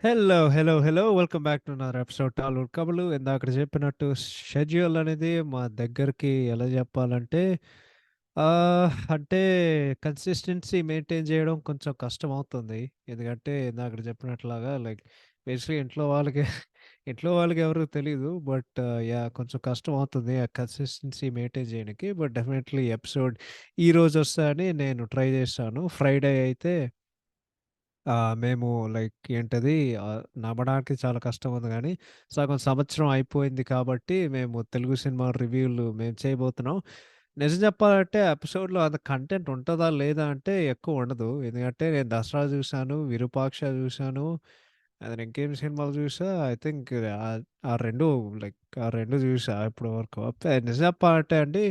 Hello, hello, hello. Welcome back to another episode Tollywood కబుర్లు. ఇందాకడ చెప్పినట్టు షెడ్యూల్ అనేది మా దగ్గరికి ఎలా చెప్పాలంటే అంటే కన్సిస్టెన్సీ మెయింటైన్ చేయడం కొంచెం కష్టమవుతుంది. ఎందుకంటే ఇందాకడ చెప్పినట్లాగా లైక్ బేసిక్‌గా ఇంట్లో వాళ్ళకి ఇంట్లో వాళ్ళకి ఎవరికీ తెలీదు. But yeah! కొంచెం కష్టమవుతుంది ఆ కన్సిస్టెన్సీ మెయింటైన్ చేయనికి. బట్ డెఫినెట్‌లీ ఎపిసోడ్ ఈరోజొస్తదని నేను ట్రై చేశాను. ఫ్రైడే అయితే మేము లైక్ ఏంటది నమ్మడానికి చాలా కష్టం ఉంది గానీ, సగం సంవత్సరం అయిపోయింది కాబట్టి, మేము తెలుగు సినిమా రివ్యూలు మేము చేయబోతున్నాం. నిజం చెప్పాలంటే ఎపిసోడ్‌లో అంత కంటెంట్ ఉంటదా? లేదా? అంటే ఎక్కువ ఉండదు. ఎందుకంటే నేను 'దసరా' చూసాను, 'విరూపాక్ష' చూసాను. అది ఇంకేం సినిమాలు చూసా ఐ థింక్ ఆ 2 లైక్ ఆ 2 చూసా ఇప్పటి వరకు. నిజం చెప్పాలంటే అండి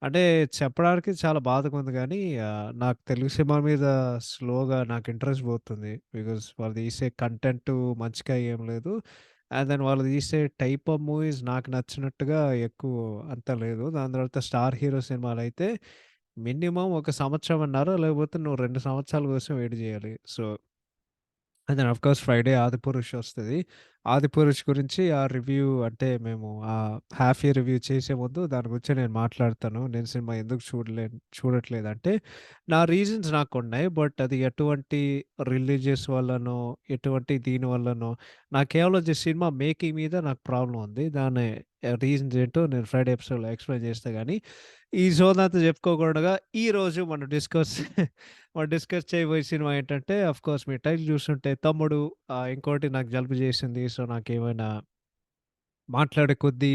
అంటే చెప్పడానికి చాలా బాధగుంది గానీ, నాకు తెలుగు సినిమా మీద స్లోగా నాకు ఇంట్రెస్ట్ పోతుంది. బికాజ్ వాళ్ళు తీసే కంటెంటు మంచిగా ఏం లేదు. అండ్ దెన్ వాళ్ళు తీసే టైప్ ఆఫ్ మూవీస్ నాకు నచ్చినట్టుగా ఎక్కువ అంత లేదు. దాని తర్వాత స్టార్ హీరో సినిమాలైతే మినిమమ్ ఒక సంవత్సరమన్నర లేకపోతే నువ్వు 2 సంవత్సరాల కోసం వెయిట్ చేయాలి. So and then of course Friday 'Adipurush' వస్తది. 'ఆదిపురుష్' గురించి ఆ రివ్యూ అంటే మేము హాఫ్ ఇయర్ రివ్యూ చేసే ముందు దాని గురించి నేను మాట్లాడతాను. నేను సినిమా ఎందుకు చూడట్లేదంటే నా రీజన్స్ నాకున్నాయి. బట్ అది ఎటువంటి రిలీజియస్ వల్లనో, ఎటువంటి దీని వల్లనో నాకు కేవలం జస్ట్ సినిమా మేకింగ్ మీద నాకు ప్రాబ్లమ్ ఉంది. దాని రీజన్స్ ఏంటో నేను ఫ్రైడే ఎపిసోడ్‌లో ఎక్స్‌ప్లెయిన్ చేస్తా గానీ, ఈ సోదంతా చెప్పుకోకుండగా ఈరోజు మనం మనం డిస్కస్ చేయబోయే సినిమా ఏంటంటే ఆఫ్‌కోర్స్ మీరు టైటిల్ చూసుంటే 'తమ్ముడు' ఇంకోటి నాకు జలుబు చేసింది. సో, నాకేమైనా మాట్లాడే కొద్దీ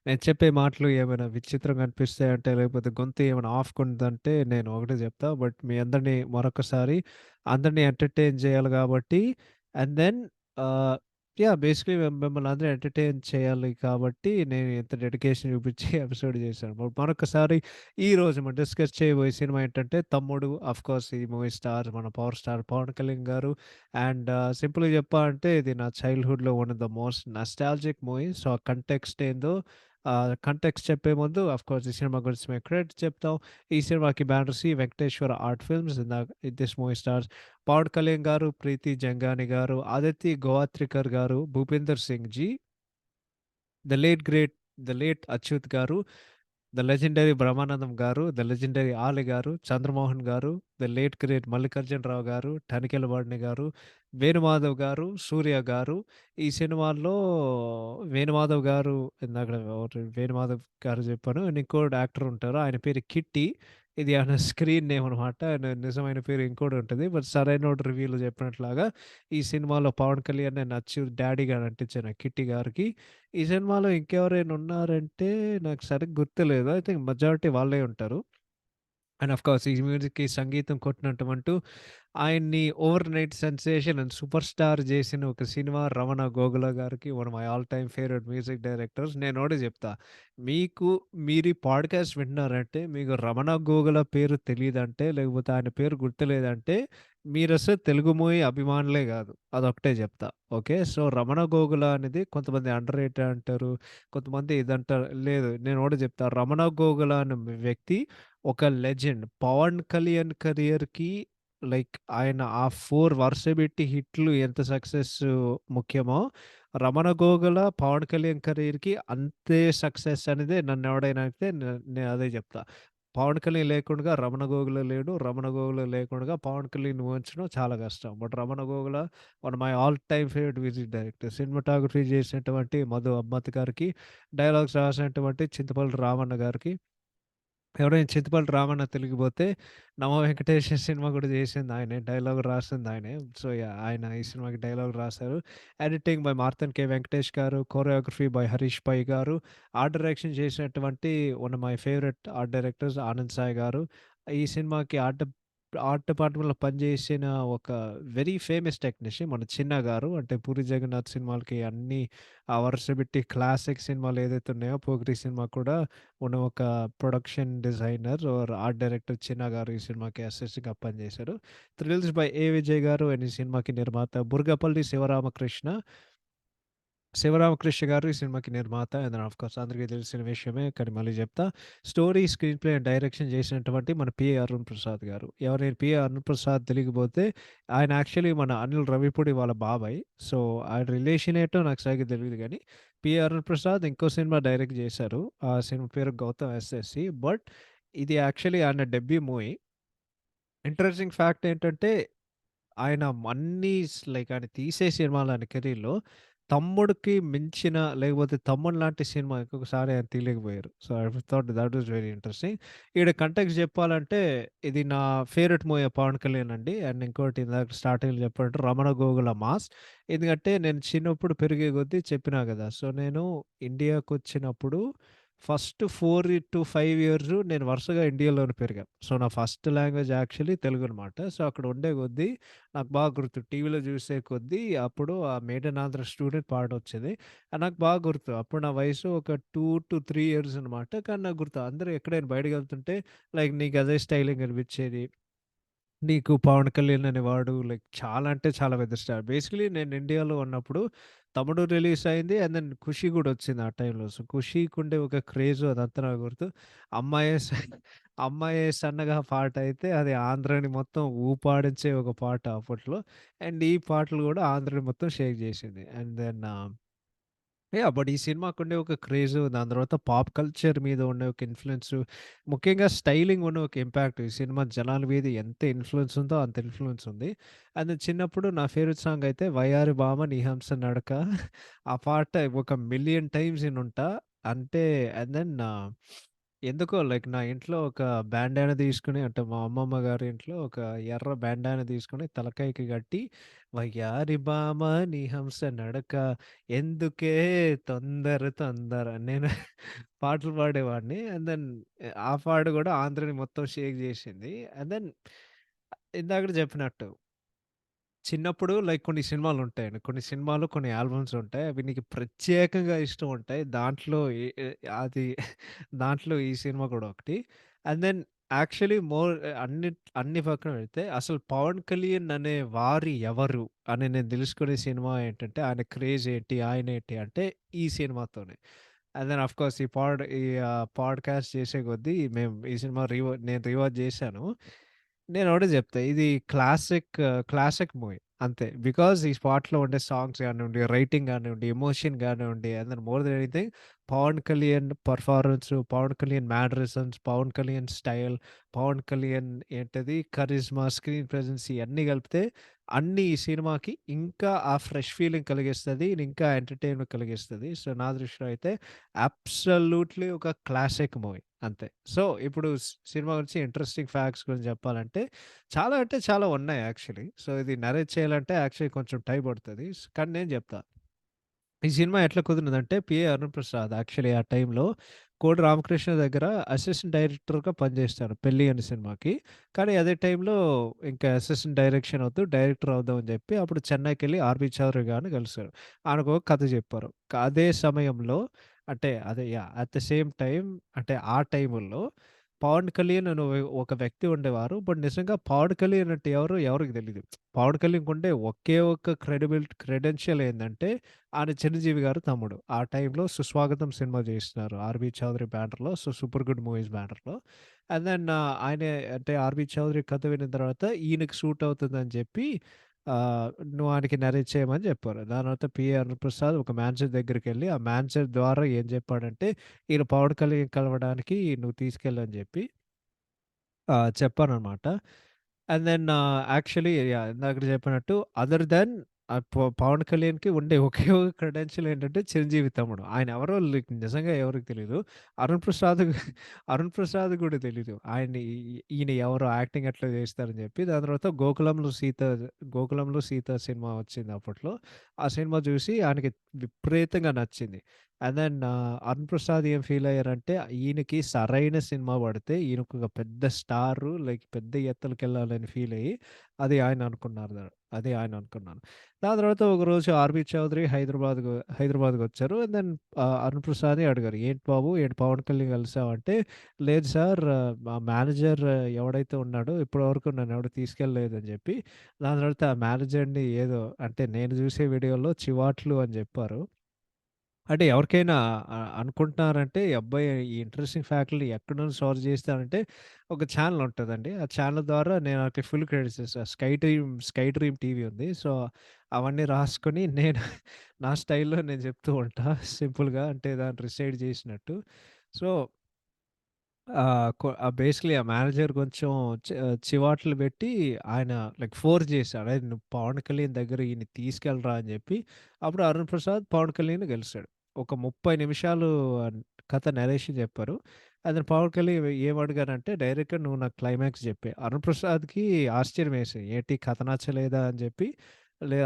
నేను చెప్పే మాటలు ఏమైనా విచిత్రంగా అనిపిస్తాయంటే, లేకపోతే గొంతు ఏమైనా ఆఫ్‌కుందంటే నేను ఒకటే చెప్తా. బట్ మీ అందరిని మరొకసారి అందరిని ఎంటర్‌టైన్ చేయాలి కాబట్టి అండ్ దెన్ ఆహ్, యాహ్! బేసికల్లీ మిమ్మల్ని అందరిని ఎంటర్‌టైన్ చేయాలి కాబట్టి నేను ఇంత డెడికేషన్ చూపించి ఎపిసోడ్ చేశాను. మరొకసారి ఈరోజు మనం డిస్కస్ చేయబోయే సినిమా ఏంటంటే 'తమ్ముడు' ఆఫ్‌కోర్స్ ఈ మూవీ స్టార్ మన పవర్ స్టార్ 'పవన్ కళ్యాణ్' గారు. అండ్ సింపుల్‌గా చెప్పాలంటే ఇది నా చైల్డ్‌హుడ్‌లో one of the most nostalgic movie. So, ఆ కంటెక్స్ట్ ఏందో కంటెక్స్ట్ చెప్పే ముందు ఆఫ్‌కోర్స్ ఈ సినిమా గురించి మేము క్రెడిట్స్ చెప్తాం. ఈ సినిమాకి banner Venkateswara art films. This movie stars Pawan Kalyan garu, Preethi Jhangiani garu, Aditya Gowariker garu, Bhupinder Singh ji, the late great the late Achyut garu, the legendary Brahmanandam గారు, ద లెజెండరీ ఆలి గారు, చంద్రమోహన్ గారు, ద లేట్ గ్రేట్ మల్లికార్జునరావు గారు, తనికెళ్ళ భరణి గారు, వేణుమాధవ్ గారు, సూర్య గారు. ఈ సినిమాల్లో వేణుమాధవ్ గారు ఇందాకడ ఒకటి వేణుమాధవ్ గారు చెప్పాను. అండ్ ఇంకోడు యాక్టర్ ఉంటారు. ఆయన పేరు కిట్టి. ఇది ఆయన స్క్రీన్ నేమ్ అనమాట. ఆయన నిజమైన పేరు ఇంకోటి ఉంటది. బట్ సరైనోడు రివ్యూలో చెప్పినట్లాగా ఈ సినిమాలో పవన్ కళ్యాణ్ అండ్ అచ్చు డాడీగా నటించిన కిట్టి గారికి ఈ సినిమాలో ఇంకెవరైనా ఉన్నారంటే నాకు సరిగ్గా గుర్తులేదు. ఐ థింక్ మెజారిటీ వాళ్ళే ఉంటారు. అండ్ ఆఫ్‌కోర్స్ ఈ మ్యూజిక్‌కి సంగీతం కొట్టినటువంటి ఆయన్ని overnight sensation and super star జేసిన ఒక సినిమా 'రమణ గోగుల' గారికి one of my all time favourite music directors. నేనొకటే జెప్తా. మీకు మీరు ఈ పాడ్‌కాస్ట్ వింటున్నారంటే మీకు 'రమణ గోగుల' పేరు తెలీదంటే, లేకపోతే ఆయన పేరు గుర్తులేదంటే మీరసలు తెలుగు మూవీ అభిమానులే గాదు. అదొక్కటే జెప్తా. ఓకే. సో, 'రమణ గోగుల' అనేది కొంతమంది అండర్ రేటెడ్ అంటారు. కొంతమంది ఇదంటారు. లేదు నేనొకటే జెప్తా. 'రమణ గోగుల' అనే వ్యక్తి ఒక లెజెండ్. 'పవన్ కళ్యాణ్' కెరియర్‌కి లైక్ ఆయన ఆ 4 వరుసబెట్టి హిట్లు ఎంత సక్సెస్ ముఖ్యమో, 'రమణ గోగుల', 'పవన్ కళ్యాణ్' కెరియర్‌కి అంతే సక్సెస్ అనేది నన్నెవడైనా అడిగితే నేను అదే చెప్తా. 'పవన్ కళ్యాణ్' లేకుండగా 'రమణ గోగుల' లేడు. 'రమణ గోగుల' లేకుండగా 'పవన్ కళ్యాణ్‌ని ఊహించడం చాలా కష్టం. But 'Ramana Gogula' one of my all time favourite music director. Cinematography చేసినటువంటి మధు అమ్మత్ గారికి, డైలాగ్స్ రాసినటువంటి చింతపల్లి రామన్న గారికి, ఎవరైనా 'చింతపల్లి రామన్న' తెలియకపోతే 'నమో వెంకటేష్' సినిమా కూడా చేసింది ఆయనే. డైలాగులు రాసింది ఆయనే. So, yeah! ఆయన ఈ సినిమాకి డైలాగులు రాశారు. Editing by Marthand K. Venkatesh గారు. కొరియోగ్రఫీ బై హరీష్ పై గారు. ఆర్ట్ డైరెక్షన్ చేసినటువంటి one of my favourite art directors Anand Sai గారు. ఈ సినిమాకి ఆర్ట్ డిపార్ట్మెంట్‌లో పనిచేసిన ఒక వెరీ ఫేమస్ టెక్నీషియన్ మన 'చిన్న' గారు. అంటే 'పూరి జగన్నాథ్' సినిమాలకి అన్నీ వరుసబెట్టి క్లాసిక్ సినిమాలు ఏదైతే ఉన్నాయో 'పోకిరి' సినిమా కూడా ఉన్న ఒక production designer or art director 'Chinna' garu ఈ సినిమాకి అసిస్టెంట్‌గా పనిచేశారు. 'థ్రిల్స్ బై ఏ. విజయ్' గారు అండ్ ఈ సినిమాకి నిర్మాత 'బుర్గపల్లి శివరామకృష్ణ.' శివరామకృష్ణ గారు ఈ సినిమాకి నిర్మాత. అండ్ దెన్ ఆఫ్‌కోర్స్ అందరికీ తెలిసిన విషయమే. కానీ మళ్ళీ చెప్తా. Story, screen play and direction చేసినటువంటి మన 'పి. అరుణ్ ప్రసాద్' గారు. ఎవరైనా 'పి. అరుణ్ ప్రసాద్' తెలియకపోతే ఆయన యాక్చువల్లీ మన అనిల్ రావిపూడి వాళ్ళ బాబాయ్. సో, ఆయన రిలేషన్ ఏంటో నాకు సరిగ్గా తెలీదు గానీ, 'పి. అరుణ్ ప్రసాద్' ఇంకో సినిమా డైరెక్ట్ చేశారు. ఆ సినిమా పేరు 'గౌతమ్ ఎస్ఎస్‌సి'. బట్ ఇది యాక్చువల్లీ ఆయన డెబ్యూ మూవీ. ఇంట్రెస్టింగ్ ఫ్యాక్ట్ ఏంటంటే ఆయన లైక్ ఆయన తీసే సినిమాలు ఆయన కెరీర్‌లో తమ్ముడికి మించిన లేకపోతే తమ్ముడు లాంటి సినిమా ఇంకొకసారి ఆయన తీయలేకపోయారు. So, I thought that was very interesting. ఈడ కంటెక్స్ట్ చెప్పాలంటే ఇది నా ఫేవరెట్ మూవీ 'పవన్ కళ్యాణ్' అండి. అండ్ ఇంకోటి ఇందాక స్టార్టింగ్‌లో చెప్పాలంటే 'రమణ గోగుల మాస్.' ఎందుకంటే నేను చిన్నప్పుడు పెరిగే కొద్దీ చెప్పినా గదా! సో, నేను ఇండియాకొచ్చినప్పుడు ఫస్ట్ 4-5 ఇయర్స్ నేను వరుసగా ఇండియాలోనే పెరిగా. సో, నా ఫస్ట్ లాంగ్వేజ్ యాక్చువల్లీ తెలుగనమాట. సో, అక్కడ ఉండే కొద్దీ నాకు బాగా గుర్తు. టీవీలో చూసే కొద్దీ అప్పుడు ఆ 'మేడ్ ఇన్ ఆంధ్ర స్టూడెంట్' పాటొచ్చేది. నాకు బాగా గుర్తు. అప్పుడు నా వయసు ఒక 2-3 ఇయర్స్ అనమాట. కానీ నాకు గుర్తు. అందరూ ఎక్కడైనా బయటకెళ్తుంటే లైక్ నీకు అదే స్టైలింగ్ అనిపిచ్చేది. నీకు 'పవన్ కళ్యాణ్' అనేవాడు లైక్ చాలా అంటే చాలా పెద్ద స్టార్. బేసికలీ నేను ఇండియాలో ఉన్నప్పుడు 'తమ్ముడు' రిలీజ్ అయింది. అండ్ దెన్ 'ఖుషి' కూడా వచ్చింది ఆ టైంలో. సో, 'ఖుషి'కుండే ఒక క్రేజు అదంతా నాకు గుర్తు. 'అమ్మాయే స అమ్మాయే సన్నగా' పాటయితే అది ఆంధ్రాని మొత్తం ఊపాడించే ఒక పాట అప్పట్లో. అండ్ ఈ పాటలు కూడా ఆంధ్రాని మొత్తం షేక్ చేసింది. అండ్ దెన్ బట్ ఈ సినిమాకుండే ఒక క్రేజు, దాని తర్వాత పాప్ కల్చర్ మీద ఉండే ఒక ఇన్‌ఫ్లూయెన్సు, ముఖ్యంగా స్టైలింగ్ ఉన్న ఒక ఇంపాక్ట్. ఈ సినిమా జనాల మీద ఎంత ఇన్‌ఫ్లూయెన్స్ ఉందో అంత ఇన్‌ఫ్లూయెన్స్ ఉంది. అండ్ చిన్నప్పుడు నా ఫేవరెట్ సాంగ్ అయితే 'వయ్యారి భామ నీ హంస నడక' ఆ పాట ఒక మిలియన్ టైమ్స్ ఇనుంటా. అంటే అండ్ దెన్ ఎందుకో లైక్ నా ఇంట్లో ఒక బ్యాండానా తీసుకొని అంటే మా అమ్మమ్మ గారి ఇంట్లో ఒక ఎర్ర బ్యాండానా తీసుకొని తలకాయికి కట్టి, 'వయ్యారి భామ నీ హంస నడక' ఎందుకే తొందర తొందర నేను పాటలు పాడేవాడిని. అండ్ దెన్ ఆ పాట గూడా ఆంధ్రని మొత్తం షేక్ జేసింది. అండ్ దెన్ ఇందాకడ జెప్పినట్టు చిన్నప్పుడు లైక్ కొన్ని సినిమాలుంటాయండి. కొన్ని సినిమాలు, కొన్ని ఆల్బమ్స్ ఉంటాయి. అవి నీకు ప్రత్యేకంగా ఇష్టం ఉంటాయి. దాంట్లో ఎ ఎ అది దాంట్లో ఈ సినిమా కూడా ఒకటి. అండ్ దెన్ యాక్చువల్లీ అన్ని పక్కన పెడితే అసలు 'పవన్ కళ్యాణ్' అనే వారు ఎవరు అని నేను తెలుసుకునే సినిమా ఏంటంటే ఆయన క్రేజ్ ఏంటి? ఆయనేంటి? అంటే ఈ సినిమాతోనే. అండ్ దెన్ ఆఫ్‌కోర్స్ పాడ్‌కాస్ట్ చేసే కొద్దీ మేము ఈ సినిమా నేను రివాచ్ చేశాను. నేనొకటే జెప్తా. ఇది క్లాసిక్ మూవీ అంతే. బికాజ్ ఈ స్పాట్‌లో ఉండే సాంగ్స్ గానివ్వండి, రైటింగ్ గానివ్వండి, ఎమోషన్ గానివ్వండి, and then more than anything Pawan Kalyan performance, Pawan Kalyan mannerisms, Pawan Kalyan style, Pawan Kalyan ఏంటది కరిజ్మా, స్క్రీన్ ప్రెజెన్స్ ఇయన్నీ కలిపితే అన్నీ ఈ సినిమాకి ఇంకా ఆ ఫ్రెష్ ఫీలింగ్ కలిగిస్తది. ఇంకా ఎంటర్‌టైన్‌మెంట్ కలిగిస్తది. సో, నా దృష్టిలో అయితే అబ్సల్యూట్‌లీ ఒక క్లాసిక్ మూవీ అంతే. సో, ఇప్పుడు సినిమా గురించి ఇంట్రెస్టింగ్ ఫ్యాక్ట్స్ గురించి చెప్పాలంటే చాలా అంటే చాలా ఉన్నాయి యాక్చువల్లీ. సో, ఇది నరేట్ చేయాలంటే యాక్చువల్లీ కొంచెం టైం పడతది. కానీ నేను జెప్తా. ఈ సినిమా ఎట్లా కుదిరిందంటే 'పిఏ అరుణ్ ప్రసాద్' యాక్చువల్లీ ఆ టైంలో 'కోడి రామకృష్ణ' దగ్గర అసిస్టెంట్ డైరెక్టర్‌గా పనిజేస్తారు 'పెళ్లి' అనే సినిమాకి. కానీ అదే టైంలో ఇంకా అసిస్టెంట్ డైరెక్షన్ వద్దు డైరెక్టర్ అవుదాం అని జెప్పి అప్పుడు చెన్నైకెళ్ళి 'ఆర్‌బి చౌదరి' గారిని కలిసారు. ఆయనకు ఒక కథ జెప్పారు. అదే సమయంలో అంటే అదే అట్ ద సేమ్ టైమ్ అంటే ఆ టైముల్లో పవన్ కళ్యాణ్ అనే ఒక వ్యక్తి ఉండేవారు. బట్ నిజంగా పవన్ కళ్యాణ్ అంటే ఎవరో ఎవరికీ తెలీదు. పవన్ కళ్యాణ్‌కుండే ఒకే ఒక్క క్రెడెన్షియల్ ఏందంటే ఆయన చిరంజీవి గారు తమ్ముడు. ఆ టైంలో 'సుస్వాగతం' సినిమా చేస్తున్నారు. 'ఆర్‌బి చౌదరి' బ్యానర్‌లో. సో, 'సూపర్ గుడ్ మూవీస్' బ్యానర్‌లో. అండ్ దెన్ ఆయనే అంటే 'ఆర్‌బి చౌదరి' కథ విన్న తర్వాత ఈయనకి సూట్ అవుతుందని చెప్పి నువ్వు ఆయనకి నరేట్ చేయమని చెప్పారు. దాని తర్వాత 'పిఏ అరుణప్రసాద్' ఒక మేనేజర్ దగ్గరికెళ్ళి ఆ మేనేజర్ ద్వారా ఏం చెప్పాడంటే ఈయన పవన్ కళ్యాణ్ కలవడానికి నువ్వు తీసుకెళ్ళని చెప్పి చెప్పాననమాట. అండ్ దెన్ యాక్చువల్లీ ఇందాకడ చెప్పినట్టు అదర్ దాన్ పవన్ కళ్యాణ్‌కి ఉండే ఒకే ఒక క్రెడెన్షియల్ ఏంటంటే చిరంజీవి తమ్ముడు. ఆయన ఎవరో నిజంగా ఎవరికీ తెలీదు. అరుణ్ ప్రసాద్ అరుణ్ ప్రసాద్ కూడా తెలీదు. ఈయన ఎవరో యాక్టింగ్ ఎట్లా చేస్తారని చెప్పి. దాని తర్వాత 'గోకులంలో సీత' సినిమా వచ్చింది అప్పట్లో. ఆ సినిమా చూసి ఆయనకి విపరీతంగా నచ్చింది. అండ్ దెన్ అరుణ్ ప్రసాద్ ఏం ఫీల్ అయ్యారంటే, ఈయనకి సరైన సినిమా పడితే ఈయనకొక పెద్ద స్టారు లైక్ పెద్ద ఎత్తులకెళ్ళాలని ఫీల్ అయ్యి, అది ఆయన అనుకున్నారు. దాని తర్వాత ఒకరోజు 'ఆర్‌బి చౌదరి' హైదరాబాద్‌కొచ్చారు. అండ్ దెన్ అరుణ్ ప్రసాద్‌ని అడిగారు. "ఏంటి బాబు ఏంటి పవన్ కళ్యాణ్ కలిసావా?" అంటే, "లేదు సార్ మా మేనేజర్ ఎవడైతే ఉన్నాడో ఇప్పటివరకు నన్నెవడు తీసుకెళ్ళలేదు" అని చెప్పి, దాని తర్వాత ఆ మేనేజర్‌ని ఏదో అంటే నేను చూసే వీడియోలో చివాట్లు అని చెప్పారు. అంటే ఎవరికైనా అనుకుంటున్నారంటే ఈ అబ్బాయి ఈ ఇంట్రెస్టింగ్ ఫ్యాక్ట్‌లు ఎక్కడి నుంచి సోర్స్ చేస్తానంటే ఒక ఛానెల్ ఉంటదండి. ఆ ఛానెల్ ద్వారా నేను ఆళ్ళకి ఫుల్ క్రెడిట్స్ ఇస్తా. స్కై డ్రీమ్ టీవీ ఉంది. సో, అవన్నీ రాసుకొని నేను నా స్టైల్‌లో నేను చెప్తూ ఉంటా సింపుల్‌గా అంటే దాన్ని రిసైడ్ చేసినట్టు. సో బేసికల్లీ ఆ మేనేజర్ కొంచెం చివాట్లు పెట్టి ఆయన లైక్ ఫోర్స్ చేసాడు. "అరేయ్! నువ్వు పవన్ కళ్యాణ్ దగ్గర ఈయన్ని తీసుకెళ్ళరా" అని చెప్పి అప్పుడు అరుణ్ ప్రసాద్ పవన్ కళ్యాణ్‌ని కలిసాడు. ఒక 30 నిమిషాలు కథ నరేషన్ చెప్పారు. అతను పవన్ కళ్యాణ్ ఏమడిగారంటే డైరెక్ట్‌గా "నువ్వు నాకు క్లైమాక్స్ చెప్పే." అరుణ్ ప్రసాద్‌కి ఆశ్చర్యమేసింది. ఏంటి కథ నచ్చలేదా అని చెప్పి.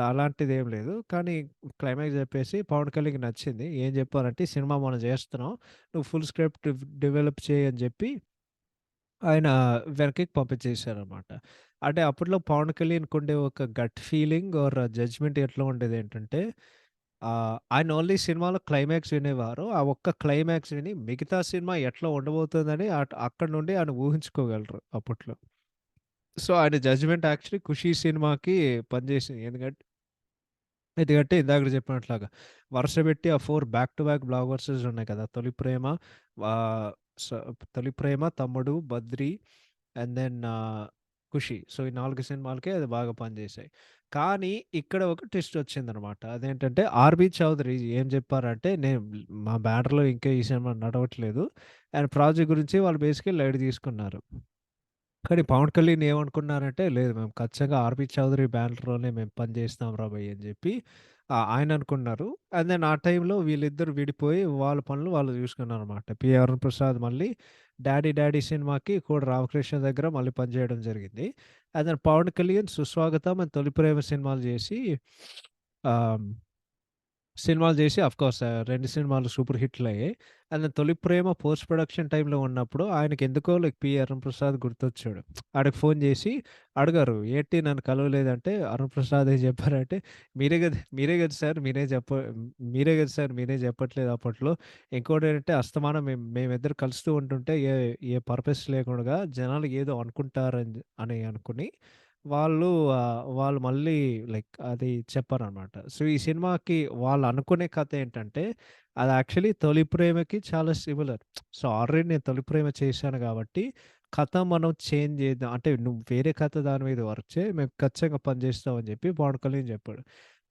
అలాంటిదేం లేదు. కానీ క్లైమాక్స్ చెప్పేసి పవన్ కళ్యాణ్‌కి నచ్చింది. ఏం చెప్పారంటే, "ఈ సినిమా మనం చేస్తున్నాం. నువ్వు ఫుల్ స్క్రిప్ట్ డెవలప్ చెయి" అని చెప్పి ఆయన వెనక్కి పంపించేసారనమాట. అంటే అప్పట్లో పవన్ కళ్యాణ్‌కుండే ఒక గట్ ఫీలింగ్ ఆర్ జడ్జ్‌మెంట్ ఎట్లా ఉండేదేంటంటే, ఆయన ఓన్లీ సినిమాలో క్లైమాక్స్ వినేవారు. ఆ ఒక్క క్లైమాక్స్ విని మిగతా సినిమా ఎట్లా ఉండబోతుందని అక్కడి నుండి ఆయన ఊహించుకోగలరు అప్పట్లో. సో, ఆయన జడ్జ్‌మెంట్ యాక్చువల్లీ 'ఖుషి' సినిమాకి పనిచేసింది. ఎందుకంటే ఇందాకడ చెప్పినట్లాగా వరుసబెట్టి ఆ 4 back to back blockbusters ఉన్నాయి కదా! 'తొలి ప్రేమ', ఆహ్, స 'Tholi Prema', 'Thammudu', 'Badri' and then 'Kushi'. So, ఈ 4 సినిమాలకి అది బాగా పనిచేశాయి. కానీ ఇక్కడ ఒక ట్విస్ట్ వచ్చిందనమాట. అదేంటంటే 'ఆర్‌బీ చౌదరి' ఏం చెప్పారంటే, మా బ్యానర్‌లో ఇంకా ఈ సినిమా నడవట్లేదు. అండ్ ప్రాజెక్ట్ గురించి వాళ్ళు బేసికల్లీ లైట్ తీసుకున్నారు. కానీ పవన్ కళ్యాణ్ ఏమనుకున్నారంటే, లేదు మేము ఖచ్చితంగా 'ఆర్‌పి చౌదరి' బ్యానర్‌లోనే మేము పని చేస్తాం రా భయ్! అని చెప్పి ఆయన అనుకున్నారు. అండ్ దెన్ ఆ టైంలో వీళ్ళిద్దరూ విడిపోయి వాళ్ళ పనులు వాళ్ళు చూసుకున్నారనమాట. 'అరుణ్ ప్రసాద్' మళ్ళీ 'డాడీ సినిమాకి' కూడా రామకృష్ణ దగ్గర మళ్ళీ పనిచేయడం జరిగింది. అండ్ దెన్ పవన్ కళ్యాణ్ 'సుస్వాగతం' అండ్ 'తొలి ప్రేమ' సినిమాలు చేసి ఆహ్ సినిమాలు చేసి ఆఫ్‌కోర్స్ 2 సినిమాలు సూపర్ హిట్‌లయ్యాయి. అండ్ 'తొలి ప్రేమ' పోస్ట్ ప్రొడక్షన్ టైమ్‌లో ఉన్నప్పుడు ఆయనకెందుకో లైక్ 'అరుణ్ ప్రసాద్' గుర్తొచ్చాడు. ఆడికి ఫోన్ చేసి అడిగారు. "ఏంటి నన్ను కలవలేదంటే" అరుణ్ ప్రసాద్ ఏం చెప్పారంటే, మీరే కదా సార్ మీరే కదా సార్ మీరే చెప్పట్లేదు అప్పట్లో. ఇంకోటేంటంటే అస్తమానం మేమిద్దరు కలుస్తూ ఉంటుంటే ఏ పర్పస్ లేకుండగా జనాలు ఏదో అనుకుంటారని అనుకుని వాళ్ళు మళ్ళీ లైక్ అది చెప్పారనమాట. సో, ఈ సినిమాకి వాళ్ళు అనుకునే కథ ఏంటంటే, అది యాక్చువల్లీ 'తొలి ప్రేమ'కి చాలా సిమిలర్. సో, ఆల్రెడీ నేను 'తొలి ప్రేమ' చేశాను కాబట్టి, కథ మనం చేంజ్ చేద్దాం. అంటే నువ్వు వేరే కథ దాని మీద వర్క్ చేయి. మేము ఖచ్చితంగా పని చేస్తాం అని చెప్పి పవన్ కళ్యాణ్ చెప్పాడు.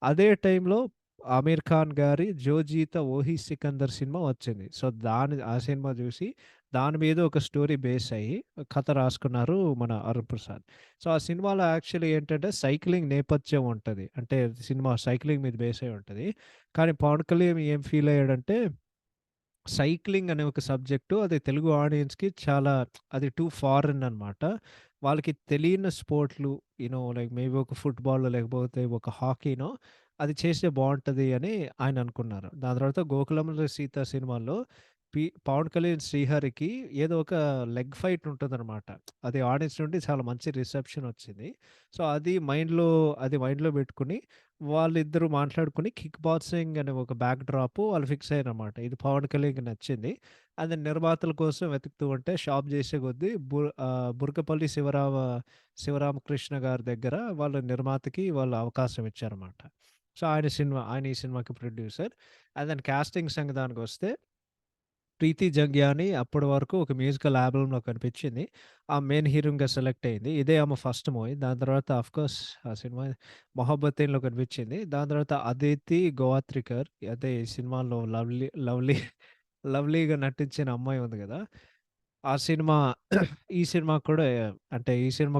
అదే టైంలో ఆమీర్ ఖాన్ గారి 'జో జీతా వోహి సికందర్' సినిమా వచ్చింది. సో, ఆ సినిమా చూసి దాని మీద ఒక స్టోరీ బేస్ అయ్యి కథ రాసుకున్నారు మన అరుణ్ ప్రసాద్. సో, ఆ సినిమాలో యాక్చువల్లీ ఏంటంటే సైక్లింగ్ నేపథ్యం ఉంటది. అంటే సినిమా సైక్లింగ్ మీద బేస్ అయ్యి ఉంటది. కానీ పవన్ కళ్యాణ్ ఏం ఫీల్ అయ్యాడంటే సైక్లింగ్ అనే ఒక సబ్జెక్టు అది తెలుగు ఆడియన్స్‌కి చాలా అది టూ ఫారెన్ అనమాట. వాళ్ళకి తెలియని స్పోర్ట్‌లు లైక్ మేబీ ఒక ఫుట్‌బాలో లేకపోతే ఒక హాకీనో అది చేస్తే బావుంటది అని ఆయన అనుకున్నారు. దాని తర్వాత 'గోకులంలో సీత' సినిమాలో పవన్ కళ్యాణ్, శ్రీహరికి ఏదో ఒక లెగ్ ఫైట్ ఉంటదనమాట. అది ఆడియన్స్ నుండి చాలా మంచి రిసెప్షన్ వచ్చింది. సో, అది మైండ్‌లో పెట్టుకొని వాళ్ళిద్దరూ మాట్లాడుకొని కిక్ బాక్సింగ్ అనే ఒక బ్యాక్ డ్రాప్ వాళ్ళు ఫిక్స్ అయ్యారన్నమాట. ఇది పవన్ కళ్యాణ్‌కి నచ్చింది. అది నిర్మాతల కోసం వెతుకుతూ ఉంటే షాప్ చేసే కొద్దీ బురకపల్లి శివరామకృష్ణ గారి దగ్గర వాళ్ళ నిర్మాతకి వాళ్ళు అవకాశం ఇచ్చారన్నమాట. సో, ఆయన ఈ సినిమాకి ప్రొడ్యూసర్. అండ్ దెన్ కాస్టింగ్ సంగతానికొస్తే 'ప్రీతి జంగ్యాని' అప్పటి వరకు ఒక మ్యూజికల్ ఆల్బమ్‌లో కనిపించింది. మెయిన్ హీరోయిన్‌గా సెలెక్ట్ అయింది. ఇదే ఆమె ఫస్ట్ మూవీ. దాని తర్వాత ఆఫ్‌కోర్స్ ఆ సినిమా 'మొహబ్బతేన్‌లో' కనిపించింది. దాని తర్వాత 'అదితి గోవాత్రికర్' అదే ఈ సినిమాలో లవ్లీగా నటించిన అమ్మాయి ఉంది గదా! ఆ సినిమా ఈ సినిమా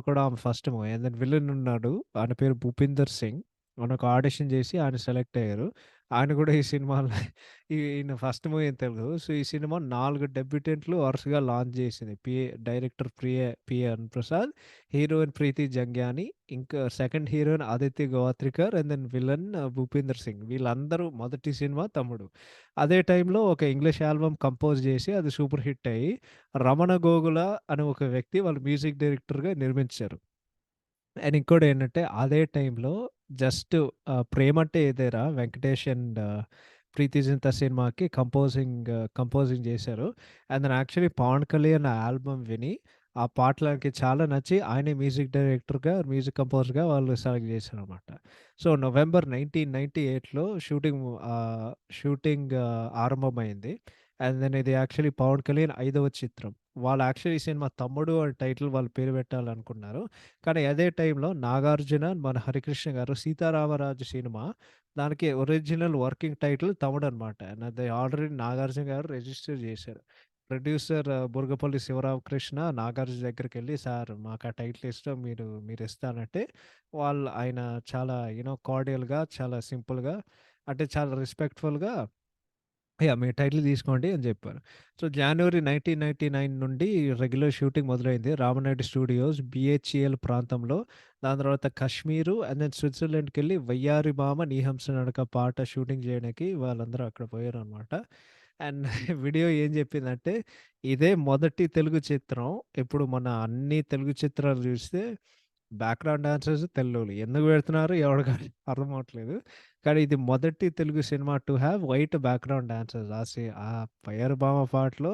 కూడా ఆమె first movie. And then villain ఉన్నాడు. ఆయన పేరు 'భూపీందర్ సింగ్.' ఆయన ఒక ఆడిషన్ చేసి ఆయన సెలెక్ట్ అయ్యారు. ఆయన కూడా ఈ సినిమాలో ఈయన ఫస్ట్ మూవీ అని తెలుగు. సో, ఈ సినిమా 4 డెబ్యూటెంట్లు వరుసగా లాంచ్ చేసింది. డైరెక్టర్ అరుణ్ ప్రసాద్, హీరోయిన్ 'ప్రీతి జంగ్యాని', ఇంకా second heroine 'Aditi Govitrikar' and then villain 'Bhupinder Singh.' వీళ్ళందరూ మొదటి సినిమా తమ్ముడు. అదే టైంలో ఒక ఇంగ్లీష్ ఆల్బమ్ కంపోజ్ చేసి అది సూపర్ హిట్ అయ్యి 'రమణ గోగుల' అనే ఒక వ్యక్తి వాళ్ళు మ్యూజిక్ డైరెక్టర్‌గా నిర్మించారు. అండ్ ఇంకోటేంటంటే అదే టైంలో just 'Premante Idera' Venkatesh and 'ప్రీతి జింతా' సినిమాకి కంపోజింగ్ చేశారు. And then actually Pawan Kalyan ఆ ఆల్బమ్ విని ఆ పాటలకి చాలా నచ్చి ఆయనే మ్యూజిక్ డైరెక్టర్‌గా, మ్యూజిక్ కంపోజర్‌గా వాళ్ళు సెలెక్ట్ చేశారనమాట. సో, నవంబర్ 1998లో షూటింగ్ ఆరంభమైంది. అండ్ దెన్ ఇది యాక్చువల్లీ పవన్ కళ్యాణ్ 5వ చిత్రం. వాళ్ళు యాక్చువల్లీ ఈ సినిమా 'తమ్ముడు' అని టైటిల్ వాళ్ళు పేరు పెట్టాలనుకున్నారు. కానీ అదే టైంలో నాగార్జున, మన హరికృష్ణ గారు 'సీతారామరాజు' సినిమా దానికి ఒరిజినల్ వర్కింగ్ టైటిల్ 'తమ్ముడు' అనమాట. అండ్ అది ఆల్రెడీ నాగార్జున గారు రిజిస్టర్ చేశారు. ప్రొడ్యూసర్ బుర్గపల్లి శివరామకృష్ణ నాగార్జున దగ్గరికెళ్ళి, "సార్ మాకు ఆ టైటిల్ ఇష్టం. మీరిస్తానంటే" ఆయన చాలా కార్డియల్‌గా, చాలా సింపుల్‌గా, అంటే చాలా రెస్పెక్ట్‌ఫుల్‌గా, యాహ్! "మీ టైటిల్ తీసుకోండి" అని జెప్పారు. సో, జనవరి 1999 నుండి రెగ్యులర్ షూటింగ్ మొదలైంది. రామనాయుడు స్టూడియోస్, బీహెచ్‌ఈఎల్ ప్రాంతంలో. దాని తర్వాత కశ్మీరు అండ్ దెన్ స్విట్జర్లాండ్‌కెళ్ళి 'వయ్యారి భామ నీ హంస నడక' పాట షూటింగ్ జేయడానికి వాళ్ళందరూ అక్కడ పోయారనమాట. అండ్ వీడియో ఏం జెప్పిందంటే, ఇదే మొదటి తెలుగు చిత్రం. ఇప్పుడు మన అన్ని తెలుగు చిత్రాలు జూస్తే బ్యాక్‌గ్రౌండ్ డాన్సర్స్ తెల్లోళ్ళు. ఎందుకు పెడుతున్నారో ఎవడికి అర్థం అవ్వట్లేదు. కానీ ఇది మొదటి Telugu cinema to have white background dancers. ఆ 'పయ్యారి భామ' పాటలో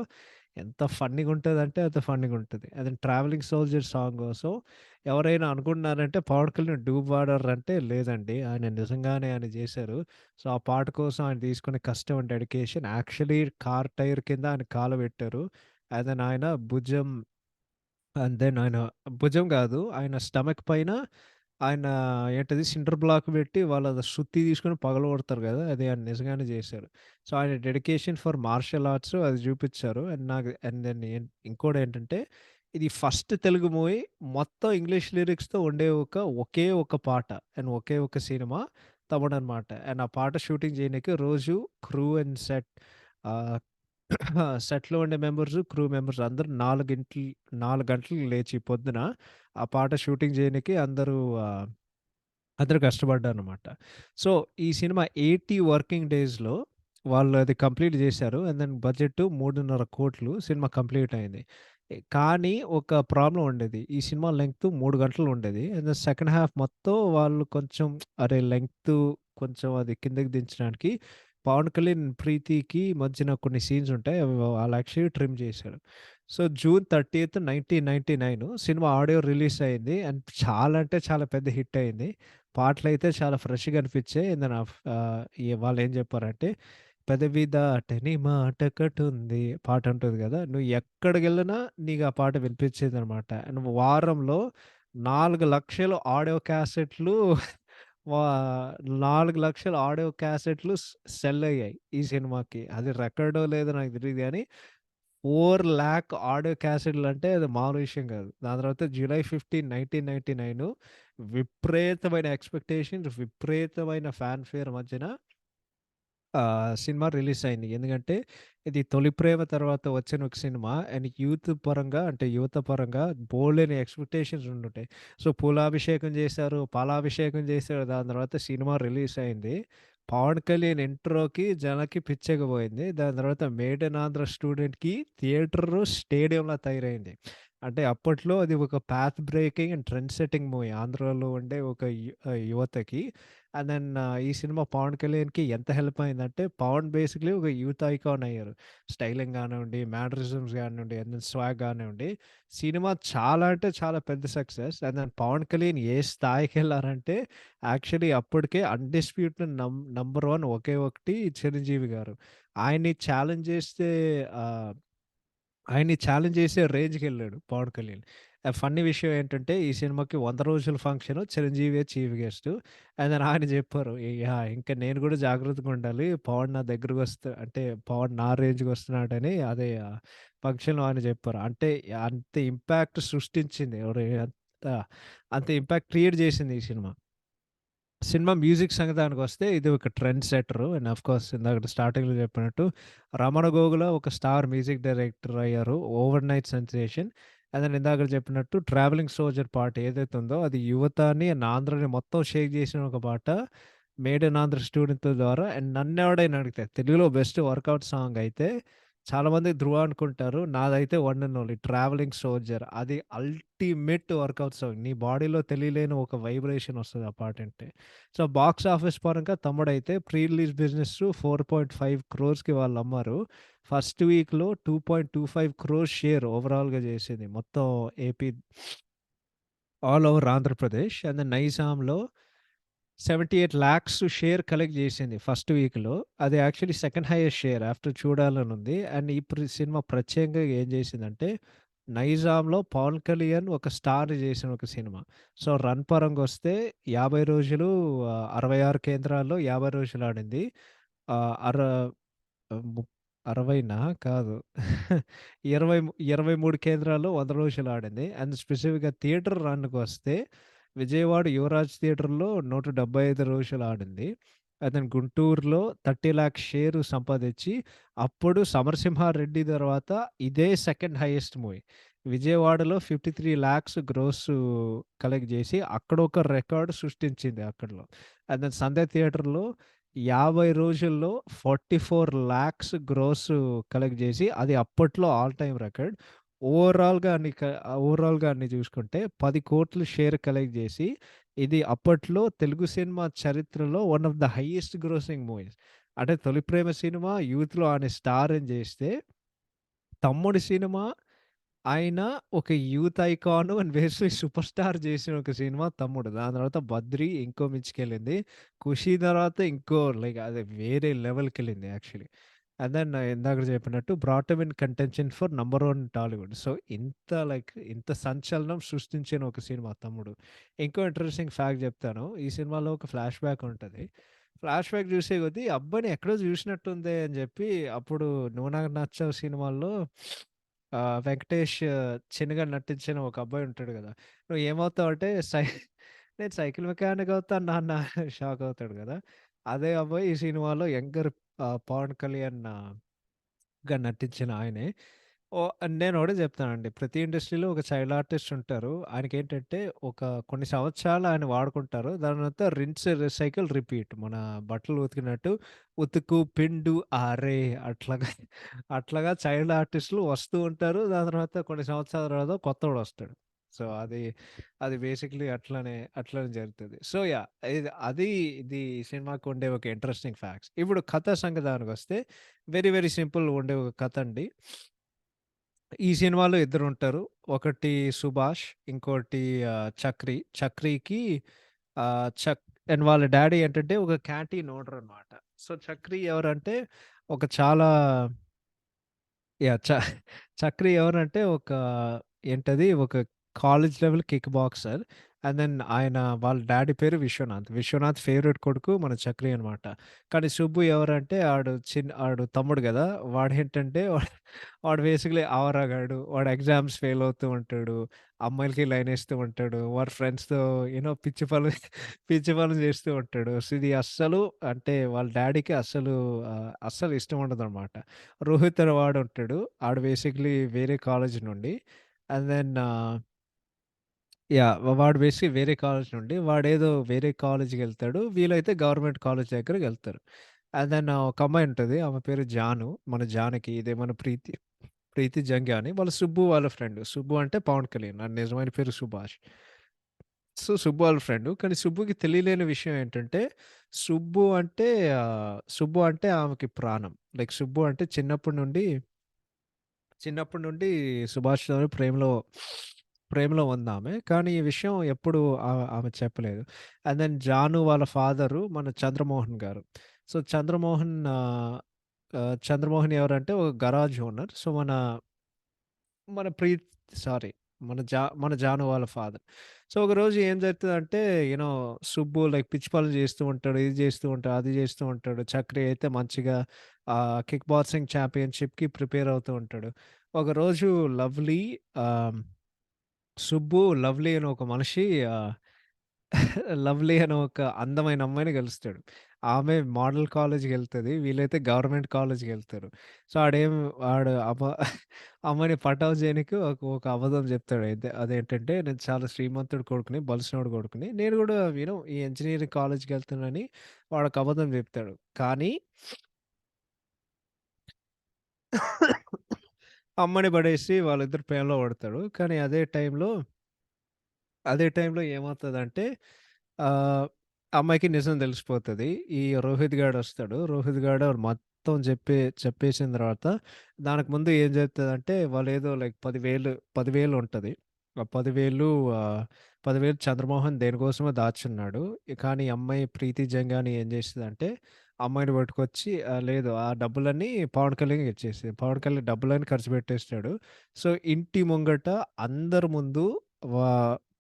ఎంత ఫన్నీగుంటదంటే అంత ఫన్నీగుంటది. అది 'ట్రావెలింగ్ సోల్జర్' సాంగ్. సో, ఎవరైనా అనుకుంటున్నారంటే పవన్ కళ్యాణ్ డూప్ వాడారంటే లేదండి. ఆయన నిజంగానే ఆయన జేశారు. సో, ఆ పాట కోసం ఆయన తీసుకునే కష్టం, డెడికేషన్, యాక్చువల్లీ కార్ టైర్ కింద ఆయన కాలు పెట్టారు. అండ్ దెన్ ఆయన భుజం, అండ్ దెన్ ఆయన భుజం గాదు, ఆయన స్టమక్ పైన ఆయన ఏంటది సింటర్ బ్లాక్ పెట్టి వాళ్ళ సుత్తి తీసుకొని పగలగొడతారు గదా! అది ఆయన నిజంగానే జేశారు. సో, ఆయన డెడికేషన్ ఫర్ మార్షల్ ఆర్ట్స్ అది జూపిచ్చారు. అండ్ దెన్ ఇంకోటేంటంటే, ఇది ఫస్ట్ తెలుగు మూవీ మొత్తం ఇంగ్లీష్ లిరిక్స్‌తో ఉండే ఒకే ఒక పాట అండ్ ఒకే ఒక సినిమా 'తమ్ముడనమాట'. అండ్ ఆ పాట షూటింగ్ జేయనీకి రోజు క్రూ అండ్ ఆహ్, సెట్‌లో ఉండే క్రూ మెంబర్స్ అందరూ 4 గంటలకు లేచి పొద్దున ఆ పాట షూటింగ్ జేయనీకి అందరూ కష్టపడ్డారనమాట. సో, ఈ సినిమా 80 వర్కింగ్ డేస్‌లో వాళ్ళు అది కంప్లీట్ జేశారు. అండ్ దెన్ బడ్జెట్ 3.5 కోట్లు సినిమా కంప్లీట్ అయింది. కానీ ఒక ప్రాబ్లమ్ ఉండేది. ఈ సినిమా లెంగ్త్ 3 గంటలు ఉండేది. అండ్ దెన్ సెకండ్ హాఫ్ మొత్తం వాళ్ళు కొంచెం అరే! లెంగ్త్ కొంచెం అది కిందకి దించడానికి పవన్ కళ్యాణ్, ప్రీతికి మధ్యన కొన్ని సీన్స్ ఉంటాయి. అవి వాళ్ళు యాక్చువల్లీ ట్రిమ్ చేశారు. So, June 30, 1999 cinema audio release అయింది. అండ్ చాలా అంటే చాలా పెద్ద హిట్ అయింది. పాటలైతే చాలా ఫ్రెష్‌గా అనిపిచ్చాయి. దెన్ వాళ్ళేం జెప్పారంటే, పెదవి దాటని మాటొకటుంది పాటుంటది గదా! నువ్వు ఎక్కడికెళ్ళినా నీకు ఆ పాట వినిపిచ్చేదనమాట. అండ్ వారంలో 4,00,000 ఆడియో క్యాసెట్‌లు వా 4,00,000 ఆడియో క్యాసెట్‌లు సెల్ అయ్యాయి ఈ సినిమాకి. అది రికార్డో లేదో నాకు తెలీదు గానీ 4,00,000 ఆడియో క్యాసెట్‌లంటే అది మామూలు విషయం గాదు. దాని తర్వాత జూలై 15, 1999 విపరీతమైన ఎక్స్‌పెక్టేషన్స్, విపరీతమైన ఫ్యాన్‌ఫేర్ మధ్యన సినిమా రిలీజ్ అయింది. ఎందుకంటే ఇది తొలి ప్రేమ తర్వాత వచ్చిన ఒక సినిమా అండ్ యూత్ పరంగా, అంటే యువత పరంగా బోలెడన్ని ఎక్స్‌పెక్టేషన్స్ ఉండుంటాయి. సో, పూలాభిషేకం చేశారు, పాలాభిషేకం చేశారు. దాని తర్వాత సినిమా రిలీజ్ అయింది. పవన్ కళ్యాణ్ ఇంట్రోకి జనాలకి పిచ్చెక్కిపోయింది. దాని తర్వాత 'మేడ్ ఇన్ ఆంధ్ర' స్టూడెంట్‌కి థియేటరు స్టేడియంలా తయారైంది. అంటే అప్పట్లో అది ఒక path breaking and trend setting movie ఆంధ్రాలో ఉండే ఒక యువతకి. అండ్ దెన్ ఈ సినిమా పవన్ కళ్యాణ్‌కి ఎంత హెల్ప్ అయిందంటే, పవన్ బేసిక్‌లీ ఒక యూత్ ఐకాన్ అయ్యారు. స్టైలింగ్ గానివ్వండి, మేనరిజమ్స్ గానివ్వండి, అండ్ దెన్ స్వాగ్ గానివ్వండి. సినిమా చాలా అంటే చాలా పెద్ద success. And then Pawan Kalyan ఏ స్థాయికెళ్లారంటే, యాక్చువల్లీ అప్పటికే అన్‌డిస్ప్యూటెడ్ నంబర్ 1 ఒకే ఒకటి చిరంజీవి గారు. ఆయన్ని ఛాలెంజ్ చేస్తే ఆహ్ ఆయన్ని ఛాలెంజ్ చేసే రేంజ్‌కెళ్ళాడు పవన్ కళ్యాణ్. ఫన్నీ విషయం ఏంటంటే, ఈ సినిమాకి 100 రోజుల ఫంక్షన్ చిరంజీవియే చీఫ్ గెస్ట్. అండ్ దెన్ ఆయన చెప్పారు, యాహ్! ఇంక నేను కూడా జాగ్రత్తగుండాలి. పవన్ నా దగ్గరకొస్తే అంటే పవన్ నా రేంజ్‌కొస్తున్నాడని అదే ఫంక్షన్‌లో ఆయన చెప్పారు. అంటే అంత ఇంపాక్ట్ సృష్టించింది. అంత ఇంపాక్ట్ క్రియేట్ చేసింది ఈ సినిమా. సినిమా మ్యూజిక్ సంగతానికొస్తే ఇది ఒక ట్రెండ్ సెట్టరు. అండ్ ఆఫ్‌కోర్స్ ఇందాకడ స్టార్టింగ్‌లో చెప్పినట్టు 'రమణ గోగుల' ఒక స్టార్ మ్యూజిక్ డైరెక్టర్ అయ్యారు. Overnight sensation. And then ఇందాకడ చెప్పినట్టు 'ట్రావెలింగ్ సోల్జర్' పాట ఏదైతే ఉందో అది యువతని అండ్ ఆంధ్రాని మొత్తం షేక్ చేసిన ఒక పాట. 'మేడ్ ఇన్ ఆంధ్ర' స్టూడెంట్ ద్వారా. అండ్ నన్నెవడైనా అడిగితే తెలుగులో బెస్ట్ వర్కౌట్ సాంగ్ అయితే చాలామంది 'ధ్రువ' అనుకుంటారు. నాదైతే one and only 'travelling soldier' అది అల్టిమేట్ వర్కౌట్ సాంగ్. నీ బాడీలో తెలియలేని ఒక వైబ్రేషన్ వస్తది ఆ పాటింటే. సో, బాక్స్ ఆఫీస్ పరంగా తమ్ముడైతే ప్రీ రిలీజ్ బిజినెస్ 4.5 క్రోర్స్‌కి వాళ్ళమ్మారు. ఫస్ట్ వీక్‌లో 2.25 క్రోర్స్ షేర్ ఓవరాల్‌గా చేసింది. మొత్తం AP all over Andhra Pradesh. And then నైజాంలో 78,00,000 షేర్ కలెక్ట్ జేసింది ఫస్ట్ వీక్‌లో. అది actually second highest share after 'Choodalani Vundi.' And ఇప్పుడు సినిమా ప్రత్యేకంగా ఏం జేసిందంటే, నైజాంలో పవన్ కళ్యాణ్ ఒక స్టార్ జేసిన ఒక సినిమా. సో, రన్ పరంగొస్తే 50 రోజులు 66 కేంద్రాల్లో 50 రోజులు ఆడింది. ఆహ్, అర ము 60నా? కాదు. 23 కేంద్రాల్లో 100 రోజులు ఆడింది. అండ్ స్పెసిఫిక్‌గా థియేటర్ రన్‌కొస్తే విజయవాడ యువరాజ్ థియేటర్‌లో 175 రోజులు ఆడింది. అండ్ దెన్ గుంటూరులో 30,00,000 షేరు సంపాదించి, అప్పుడు 'సమరసింహారెడ్డి' తర్వాత ఇదే సెకండ్ హైయెస్ట్ మూవీ. విజయవాడలో 53,00,000 గ్రోసు కలెక్ట్ జేసి, అక్కడొక రికార్డ్ సృష్టించింది అక్కడలో. అండ్ దెన్ సంధ్య థియేటర్‌లో 50 రోజుల్లో 44,00,000 గ్రోసు కలెక్ట్ జేసి, అది అప్పట్లో ఆల్ టైమ్ రికార్డ్. ఓవరాల్‌గా అన్ని చూసుకుంటే 10,00,00,000 షేర్ కలెక్ట్ జేసి, ఇది అప్పట్లో తెలుగు సినిమా చరిత్రలో one of the highest grossing movies. అంటే 'తొలి ప్రేమ' సినిమా యూత్‌లో ఆయన స్టారని జేస్తే, తమ్ముడి సినిమా ఆయన ఒక youth icon and basically super star జేసిన ఒక సినిమా 'తమ్ముడు.' దాని తర్వాత 'బద్రి' ఇంకో మించుకెళ్ళింది. 'ఖుషి' తర్వాత ఇంకో లైక్ అది వేరే లెవెల్‌కెళ్ళింది యాక్చువల్లీ. అండ్ దెన్ ఇందాక చెప్పినట్టు brought him in contention for number 1 Tollywood. So, ఇంత సంచలనం సృష్టించిన ఒక సినిమా 'తమ్ముడు.' ఇంకో ఇంట్రెస్టింగ్ ఫ్యాక్ట్ చెప్తాను. ఈ సినిమాలో ఒక ఫ్లాష్ బ్యాక్ ఉంటది. ఫ్లాష్ బ్యాక్ చూసే కొద్దీ అబ్బాయిని ఎక్కడో చూసినట్టుందే అని చెప్పి అప్పుడు 'నువ్వు నాకు నచ్చావు' సినిమాల్లో 'వెంకటేష్' చిన్నగా నటించిన ఒక అబ్బాయి ఉంటాడు గదా! "నువ్వు ఏమవుతావంటే" "నేను సైకిల్ మెకానిక్ అవుతాను నాన్న" షాక్ అవుతాడు గదా! అదే అబ్బాయి ఈ సినిమాలో యంగర్ 'పవన్ కళ్యాణ్' గా నటించిన ఆయనే. నేనొకటే చెప్తానండి. ప్రతి ఇండస్ట్రీలో ఒక చైల్డ్ ఆర్టిస్ట్ ఉంటారు. ఆయనకేంటంటే ఒక కొన్ని సంవత్సరాలు ఆయన వాడుకుంటారు. దాని తర్వాత రిన్స్, రీసైకిల్, రిపీట్. మన బట్టలు ఉతికినట్టు ఉతుకు, పిండు, ఆరే అట్లాగా అట్లాగా చైల్డ్ ఆర్టిస్ట్‌లు వస్తూ ఉంటారు. దాని తర్వాత కొన్ని సంవత్సరాల తర్వాత కొత్తోడొస్తాడు. సో, అది బేసిక్‌లీ అట్లనే జరుగుతది. So, yeah! ఇది ఈ సినిమాకు ఉండే ఒక ఇంట్రెస్టింగ్ ఫ్యాక్ట్స్. ఇప్పుడు కథ సంగతానికొస్తే వెరీ, వెరీ సింపుల్ ఉండే ఒక కథండి. ఈ సినిమాలో ఇద్దరుంటారు. ఒకటి 'సుభాష్' ఇంకోటి 'చక్రి'. 'చక్రికి' ఆహ్, చక్ అండ్ వాళ్ళ డ్యాడీ ఏంటంటే ఒక క్యాంటీన్ ఓనర్ అన్నమాట. సో, 'చక్రి' ఎవరంటే ఒక చాలా యాహ్! 'చక్రి' ఎవరంటే ఒక college level kick boxer. And then వాళ్ళ డ్యాడీ పేరు విశ్వనాథ్. విశ్వనాథ్ ఫేవరెట్ కొడుకు మన 'చక్రి' అనమాట. కానీ 'సుబ్బు' ఎవరంటే ఆడు తమ్ముడు గదా! వాడు బేసిక్‌లీ ఆవరాగాడు. వాడు ఎగ్జామ్స్ ఫెయిల్ అవుతూ ఉంటాడు. అమ్మాయిలకి లైనేస్తూ ఉంటాడు. వాడి ఫ్రెండ్స్‌తో పిచ్చి పనులు చేస్తూ ఉంటాడు. సో, ఇది అస్సలు అంటే వాళ్ళ డ్యాడీకి అస్సలు ఇష్టం ఉండదనమాట. రోహిత్ అనే వాడుంటాడు. ఆడు బేసిక్‌లీ వేరే కాలేజ్ నుండి. అండ్ దెన్ వాడు బేసిక్‌గా వేరే కాలేజ్ నుండి వాడేదో వేరే కాలేజ్‌కెళ్తాడు. వీళ్ళైతే గవర్నమెంట్ కాలేజ్ దగ్గరకెళ్తారు. అండ్ దెన్ ఒక అమ్మాయి ఉంటది. ఆమె పేరు జాను. మన జానకి. ఇదే మన ప్రీతి జంగాని. వాళ్ళ సుబ్బు వాళ్ళ ఫ్రెండ్. సుబ్బు అంటే పవన్ కళ్యాణ్. ఆడి నిజమైన పేరు సుభాష్. సో, సుబ్బు వాళ్ళ ఫ్రెండు. కానీ సుబ్బుకి తెలియలేని విషయం ఏంటంటే, సుబ్బు అంటే సుబ్బు అంటే ఆమెకి ప్రాణం. లైక్ సుబ్బు అంటే చిన్నప్పటి నుండి సుభాష్‌తోని ప్రేమలో ఉందామె. కానీ ఈ విషయం ఎప్పుడు ఆమె చెప్పలేదు. అండ్ దెన్ జాను వాళ్ళ ఫాదరు మన చంద్రమోహన్ గారు. సో, చంద్రమోహన్ ఎవరంటే ఒక గరాజ్ ఓనర్. సో, మన ప్రీత్ సారీ. మన జాను వాళ్ళ ఫాదర్. సో, ఒకరోజు ఏం జరుగుతదంటే, సుబ్బు లైక్ పిచ్చి పనులు చేస్తూ ఉంటాడు. ఇది చేస్తూ ఉంటాడు, అది చేస్తూ ఉంటాడు. చక్రి అయితే మంచిగా కిక్ బాక్సింగ్ ఛాంపియన్‌షిప్‌కి ప్రిపేర్ అవుతూ ఉంటాడు. ఒకరోజు లవ్లీ ఆహ్, సుబ్బు లవ్లీ అని ఒక మనిషి ఆహ్, లవ్లీ అనే ఒక అందమైన అమ్మాయిని కలుస్తాడు. ఆమె మోడల్ కాలేజ్‌కెళ్తది. వీళ్ళైతే గవర్నమెంట్ కాలేజ్‌కెళ్తారు. సో, ఆడు అమ్మాయిని పటావు చేయనీకి ఒక అబద్ధం చెప్తాడు. అయితే అదేంటంటే నేను చాలా శ్రీమంతుడి కొడుకుని, బలిసినోడి కొడుకుని. నేను కూడా ఈ ఇంజినీరింగ్ కాలేజ్‌కెళ్తున్నానని వాడొక అబద్ధం చెప్తాడు. కానీ అమ్మని పడేసి వాళ్ళిద్దరు ప్రేమలో పడతాడు. కానీ అదే టైంలో ఏమవుతదంటే ఆహ్, అమ్మాయికి నిజం తెలిసిపోతది. ఈ రోహిత్ గాడొస్తాడు. రోహిత్ గాడు మొత్తం చెప్పేసిన తర్వాత దానికి ముందు ఏం జరుగుతదంటే వాళ్ళేదో లైక్ 10,000 ఉంటది. ఆ 10,000 ఆహ్, 10,000 చంద్రమోహన్ దేనికోసమో దాచున్నాడు. కానీ ఈ అమ్మాయి ప్రీతి జంగాని ఏం చేస్తదంటే అమ్మాయిని పట్టుకొచ్చి లేదు ఆ డబ్బులన్నీ పవన్ కళ్యాణ్‌కి ఇచ్చేసేది. పవన్ కళ్యాణ్ డబ్బులన్నీ ఖర్చు పెట్టేస్తాడు. సో, ఇంటి ముంగట అందరి ముందు వా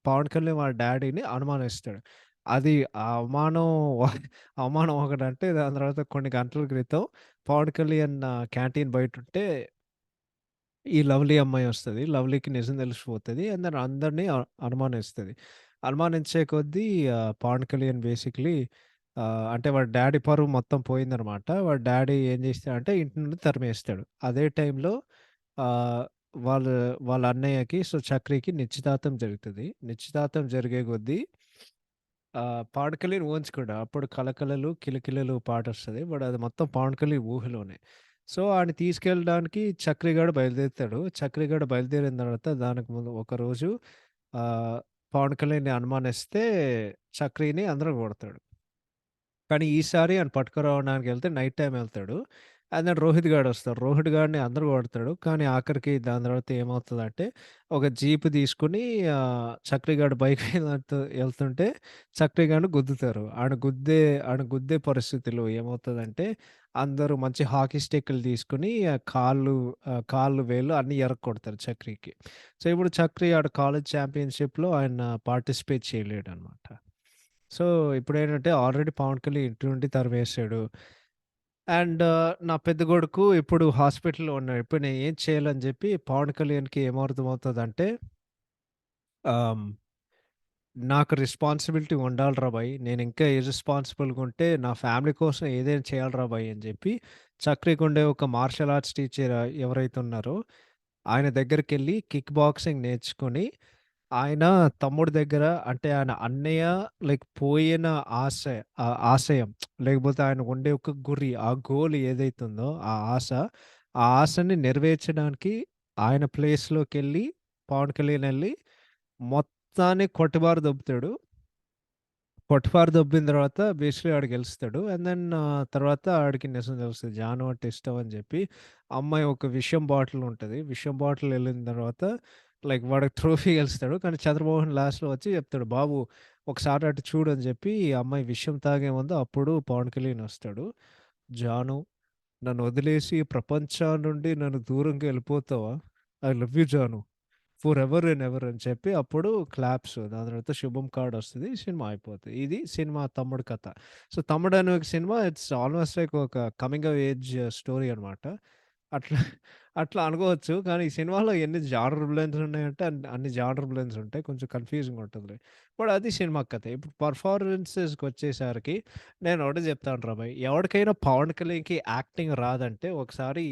పవన్ కళ్యాణ్ వాళ్ళ డ్యాడీని అనుమానిస్తాడు. అది ఆ అవమానం అవమానం ఒకటంటే దాని తర్వాత కొన్ని గంటల క్రితం పవన్ కళ్యాణ్ క్యాంటీన్ బయటుంటే ఈ లవ్లీ అమ్మాయొస్తది. లవ్లీకి నిజం తెలిసిపోతది. అండ్ దెన్ అందరిని అనుమానిస్తది. అనుమానించే కొద్దీ పవన్ కళ్యాణ్ బేసిక్‌లీ అంటే వాడి డ్యాడీ పరువు మొత్తం పోయిందనమాట. వాడి డ్యాడీ ఏం చేస్తాడంటే ఇంటి నుండి తరిమేస్తాడు. అదే టైంలో ఆహ్, వాళ్ళ వాళ్ళ అన్నయ్యకి చక్రికి నిశ్చితార్థం జరుగుతది. నిశ్చితార్థం జరిగే కొద్దీ పవన్ కళ్యాణ్ ఊహించుకోడు. అప్పుడు 'కళకళలు కిలకిలలు' పాటొస్తది. బట్ అది మొత్తం పవన్ కళ్యాణ్ ఊహలోనే. సో, ఆడిని తీసుకెళ్ళడానికి చక్రిగాడు బయలుదేరుతాడు. చక్రిగాడు బయలుదేరిన తర్వాత దానికి ముందు ఒకరోజు ఆహ్, పవన్ కళ్యాణ్‌ని అనుమానిస్తే చక్రిని అందరూ కొడతాడు. కానీ ఈసారి ఆడిని పట్టుకురావడానికెళ్తే నైట్ టైమ్ ఎళ్తాడు. అండ్ దెన్ రోహిత్ గాడొస్తాడు. రోహిత్ గాడిని అందరూ కొడతాడు. కానీ ఆఖరికి దాని తర్వాత ఏమవుతదంటే ఒక జీప్ తీసుకొని చక్రి గాడు బైక్ మీద ఎళ్తుంటే చక్రి గాడిని గుద్దుతారు. ఆడిని గుద్దే పరిస్థితిలో ఏమవుతదంటే అందరూ మంచి హాకీ స్టిక్కులు తీసుకొని కాళ్ళు, వేళ్ళు అన్నీ ఇరక్కొడతారు చక్రికి. సో, ఇప్పుడు చక్రి ఆడు కాలేజ్ ఛాంపియన్‌షిప్‌లో ఆయన పార్టిసిపేట్ చేయలేడనమాట. సో, ఇప్పుడేంటంటే ఆల్రెడీ పవన్ కళ్యాణ్ ఇంటి నుండి తరిమేసాడు. అండ్ నా పెద్ద కొడుకు ఇప్పుడు హాస్పిటల్‌లో ఉన్నాడు. ఇప్పుడు నేను ఏం చేయాలని జెప్పి పవన్ కళ్యాణ్‌కి ఏమర్థమవుతదంటే ఆహ్, నాకు రెస్పాన్సిబిలిటీ ఉండాలిరా భాయ్! నేనింకా ఇర్రెస్పాన్సిబుల్‌గా ఉంటే నా ఫ్యామిలీ కోసం ఏదైనా చేయాలిరా భాయ్! అని జెప్పి చక్రికుండే ఒక మార్షల్ ఆర్ట్స్ టీచర్ ఎవరైతే ఉన్నారో ఆయన దగ్గరికెళ్ళి కిక్ బాక్సింగ్ నేర్చుకొని ఆయన తమ్ముడి దగ్గర అంటే ఆయన అన్నయ్య లైక్ పోయిన ఆశయం లేకపోతే ఆయన ఉండే ఒక గురి, ఆ గోల్ ఏదైతుందో ఆ ఆశని నెరవేర్చడానికి ఆయన ప్లేస్‌లోకెళ్ళి పవన్ కళ్యాణ్ ఎళ్లి మొత్తాన్ని కొట్టిబారి దొబ్బుతాడు. కొట్టిపారు దొబ్బిన తర్వాత బేసికల్లీ ఆడు గెలుస్తాడు. అండ్ దెన్ తర్వాత ఆడికి నిజం తెలుస్తది. జాను అంటే ఇష్టం అని జెప్పి, అమ్మాయి ఒక విషం బాటిల్ ఉంటది. విషం బాటిల్ ఎళ్ళిన తర్వాత లైక్ వాడికి ట్రోఫీ గెలుస్తాడు. కానీ చంద్రమోహన్ లాస్ట్‌లో వచ్చి చెప్తాడు, "బాబు ఒకసారి అటు చూడు" అని జెప్పి, ఈ అమ్మాయి విషం తాగే ముందు అప్పుడు పవన్ కళ్యాణ్ వస్తాడు. "జాను నన్ను వదిలేసి ఈ ప్రపంచం నుండి నన్ను దూరంగా ఎళ్ళిపోతావా? I love you Janu." For ever and ever అని చెప్పి అప్పుడు క్లాప్స్. దాని తర్వాత శుభం కార్డొస్తది. సినిమా అయిపోతది. ఇది సినిమా 'తమ్ముడు' కథ. సో, 'తమ్ముడు' అనే ఒక సినిమా ఇట్స్ ఆల్‌మోస్ట్ లైక్ ఒక కమింగ్ ఆఫ్ ఏజ్ స్టోరీ అనమాట. అట్లా అట్లా అనుకోవచ్చు. కానీ ఈ సినిమాలో ఎన్ని జానర్ బ్లెండ్స్ ఉన్నాయంటే అన్ని జానర్ బ్లెండ్స్ ఉంటాయి. కొంచెం కన్‌ఫ్యూజింగ్‌గా ఉంటదిలే. బట్ అది సినిమా కథ. ఇప్పుడు పెర్ఫార్మన్సెస్‌కొచ్చేసరికి నేను ఒకటే చెప్తాను రా భాయ్! ఎవడికైనా పవన్ కళ్యాణ్‌కి యాక్టింగ్ రాదంటే ఒకసారి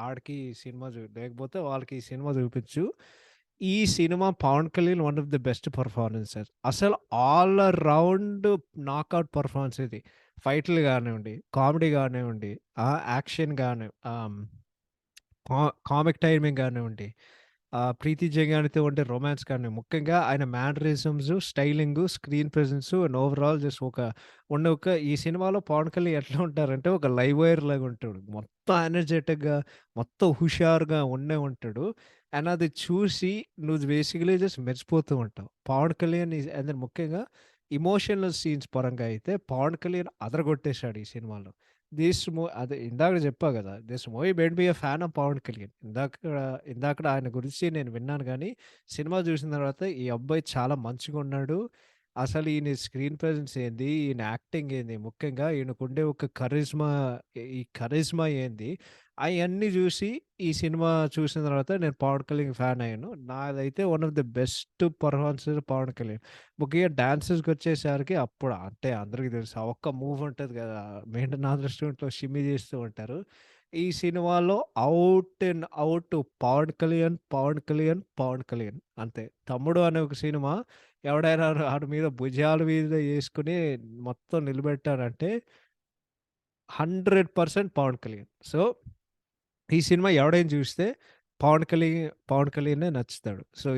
ఆడికి ఈ సినిమా లేకపోతే వాళ్ళకి ఈ సినిమా చూపించు. ఈ cinema Pawan Kalyan one of the best performances. అసలు ఆల్ రౌండ్ నాకౌట్ పెర్ఫార్మన్స్ ఇది. ఫైట్‌లు గానివ్వండి, కామెడీ గానివ్వండి, యాక్షన్ గాని కా కామిక్ టైమింగ్ గానివ్వండి, 'ప్రీతి జంగాని'తో ఉండే రొమాన్స్ కానీ, ముఖ్యంగా ఆయన mannerisms, styling, screen presence and overall just ఈ సినిమాలో పవన్ కళ్యాణ్ ఎట్లా ఉంటారంటే ఒక లైవ్ వైర్ లాగా ఉంటాడు. మొత్తం ఎనర్జెటిక్‌గా, మొత్తం హుషారుగా ఉంటాడు. అండ్ అది చూసి నువ్వు బేసికల్లీ జస్ట్ మెరిసిపోతూ ఉంటావు. పవన్ కళ్యాణ్ అండ్ దెన్ ముఖ్యంగా ఎమోషనల్ సీన్స్ పరంగా అయితే పవన్ కళ్యాణ్ అదరగొట్టేసాడు ఈ సినిమాలో. అదే ఇందాక చెప్పా గదా! This movie made me a fan of Pawan Kalyan. ఇందాకడ ఆయన గురించి నేను విన్నాను గానీ, సినిమా చూసిన తర్వాత ఈ అబ్బాయి చాలా మంచిగున్నాడు. అసలు ఈయన స్క్రీన్ ప్రెజెన్స్ ఏంది? ఈయన యాక్టింగ్ ఏంది? ముఖ్యంగా ఈయనకుండే ఒక ఈ కరిజ్మా ఏంది? అయన్నీ జూసి ఈ సినిమా చూసిన తర్వాత నేను పవన్ కళ్యాణ్ ఫ్యాన్ అయ్యాను. నాదైతే one of the best performances Pawan Kalyan. ముఖ్యంగా డాన్సెస్‌కొచ్చేసరికి అప్పుడు అంటే అందరికి తెలుసు. ఆ ఒక్క మూవ్ ఉంటది గదా! 'మేఘనాథ రెస్టారెంట్‌లో' షిమ్మీ జేస్తూ ఉంటారు. ఈ సినిమాలో out and out Pawan Kalyan, Pawan Kalyan, Pawan Kalyan అంతే. 'తమ్ముడు' అనే ఒక సినిమా ఎవడైనా ఆడి మీద భుజాల మీద యేసుకొని మొత్తం నిలబెట్టారంటే 100% పవన్ కళ్యాణ్. సో, ఈ సినిమా ఎవడైనా జూస్తే పవన్ కళ్యాణే నచ్చుతాడు. సో,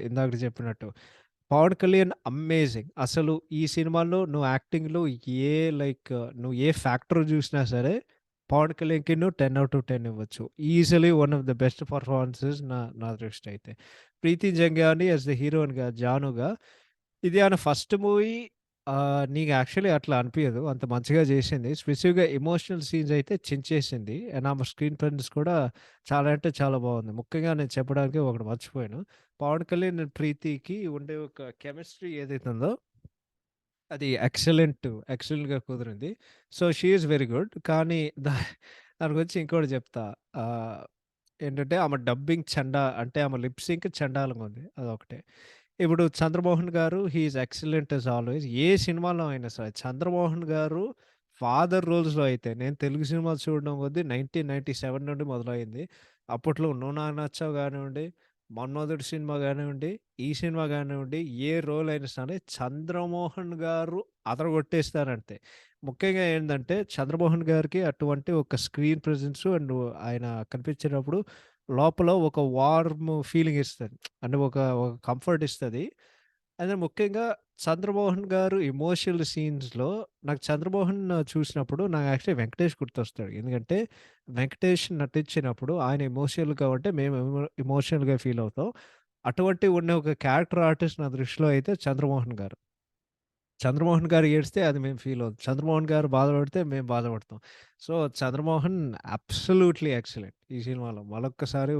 ఇందాకడ చెప్పినట్టు. పవన్ కళ్యాణ్ అమేజింగ్. అసలు ఈ సినిమాలో నువ్వు యాక్టింగ్‌లో ఏ లైక్ నువ్వు ఏ ఫ్యాక్టర్ జూసినా సరే, పవన్ కళ్యాణ్‌కి నువ్వు 10 ఔట్ ఆఫ్ 10 ఇవ్వచ్చు. Easily one of the best performances నా దృష్టి అయితే. 'ప్రీతి జంగాని' యాస్ ద హీరోయిన్‌గా 'జానుగా' ఇది ఆయన ఫస్ట్ మూవీ. నీకు యాక్చువల్లీ అట్లా అనిపియదు. అంత మంచిగా జేసింది. స్పెసిఫిక్‌గా ఎమోషనల్ సీన్స్ అయితే చించేసింది. అండ్ ఆమె స్క్రీన్ ప్రెజెన్స్ కూడా చాలా అంటే చాలా బావుంది. ముఖ్యంగా నేను చెప్పడానికి ఒకటి మర్చిపోయాను. పవన్ కళ్యాణ్ అండ్ ప్రీతికి ఉండే ఒక కెమిస్ట్రీ ఏదైతే ఉందో అది ఎక్సలెంట్‌గా కుదిరింది. So, she is very good. కానీ దా దాని గురించి ఇంకోటి చెప్తా. ఆహ్, ఏంటంటే ఆమె డబ్బింగ్ అంటే ఆమె లిప్ సింక్ చండాలంగా ఉంది. అదొకటే. ఇప్పుడు 'Chandramohan' garu he is excellent as always. ఏ సినిమాలో అయినా సరే 'చంద్రమోహన్' గారు ఫాదర్ రోల్స్‌లో అయితే నేను తెలుగు సినిమాలు చూడడం కొద్దీ 1997 నుండి మొదలైంది. అప్పట్లో 'నువ్వు నాకు నచ్చావు' గానివ్వండి, 'మన్మధుడు' సినిమా గానివ్వండి, ఈ సినిమా గానివ్వండి, ఏ రోల్ అయినా సరే 'చంద్రమోహన్' గారు అదరగొట్టేస్తారంతే. ముఖ్యంగా ఏందంటే 'చంద్రమోహన్' గారికి అటువంటి ఒక స్క్రీన్ ప్రెజెన్సు అండ్ ఆయన కనిపించేటప్పుడు లోపల ఒక వార్మ్ ఫీలింగ్ ఇస్తది. అంటే ఒక కంఫర్ట్ ఇస్తది. అయితే ముఖ్యంగా 'చంద్రమోహన్' గారు ఎమోషనల్ సీన్స్‌లో నాకు 'చంద్రమోహన్' చూసినప్పుడు నాకు యాక్చువల్లీ 'వెంకటేష్' గుర్తొస్తాడు. ఎందుకంటే 'వెంకటేష్' నటించినప్పుడు ఆయన ఎమోషనల్‌గా ఉంటే మేము ఎమోషనల్‌గా ఫీల్ అవుతాం. అటువంటి ఉన్న ఒక క్యారెక్టర్ ఆర్టిస్ట్ నా దృష్టిలో అయితే 'చంద్రమోహన్' గారు. 'చంద్రమోహన్' గారు ఏడిస్తే అది మేము ఫీల్ అవుతాం. 'చంద్రమోహన్' గారు బాధపడితే మేము బాధపడతాం. సో, 'చంద్రమోహన్' అబ్సల్యూట్‌లీ ఎక్సలెంట్ ఈ సినిమాలో. మళ్ళొక్కసారి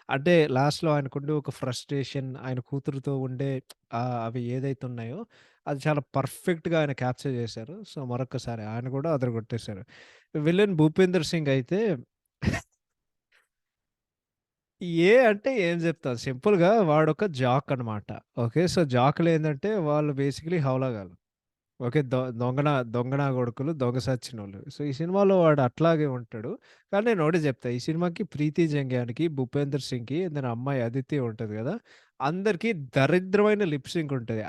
అంటే లాస్ట్‌లో ఆయనకుండే ఒక ఫ్రస్ట్రేషన్, ఆయన కూతురుతో ఉండే అవి ఏదైతే ఉన్నాయో, అది చాలా పర్ఫెక్ట్‌గా ఆయన క్యాప్చర్ చేశారు. సో, మరొక్కసారి ఆయన కూడా అదరగొట్టేశారు. విలన్ 'భూపేందర్ సింగ్' అయితే అంటే ఏం చెప్తాం సింపుల్‌గా వాడొక జాక్ అన్నమాట. ఓకే. సో, జాకులేందంటే వాళ్ళు బేసికల్లీ హౌలగాళ్ళు. ఓకే. దొంగ నా కొడుకులు, దొంగ సచ్చినోళ్ళు. సో, ఈ సినిమాలో వాడు అట్లాగే ఉంటాడు. కానీ నేనొకటే చెప్తా. ఈ సినిమాకి 'ప్రీతి జంగ్యాన్‌కి', 'భూపేందర్ సింగ్‌కి' దాని అమ్మాయి 'అదితి' ఉంటది గదా! అందరికి దరిద్రమైన లిప్ సింక్ ఉంటది.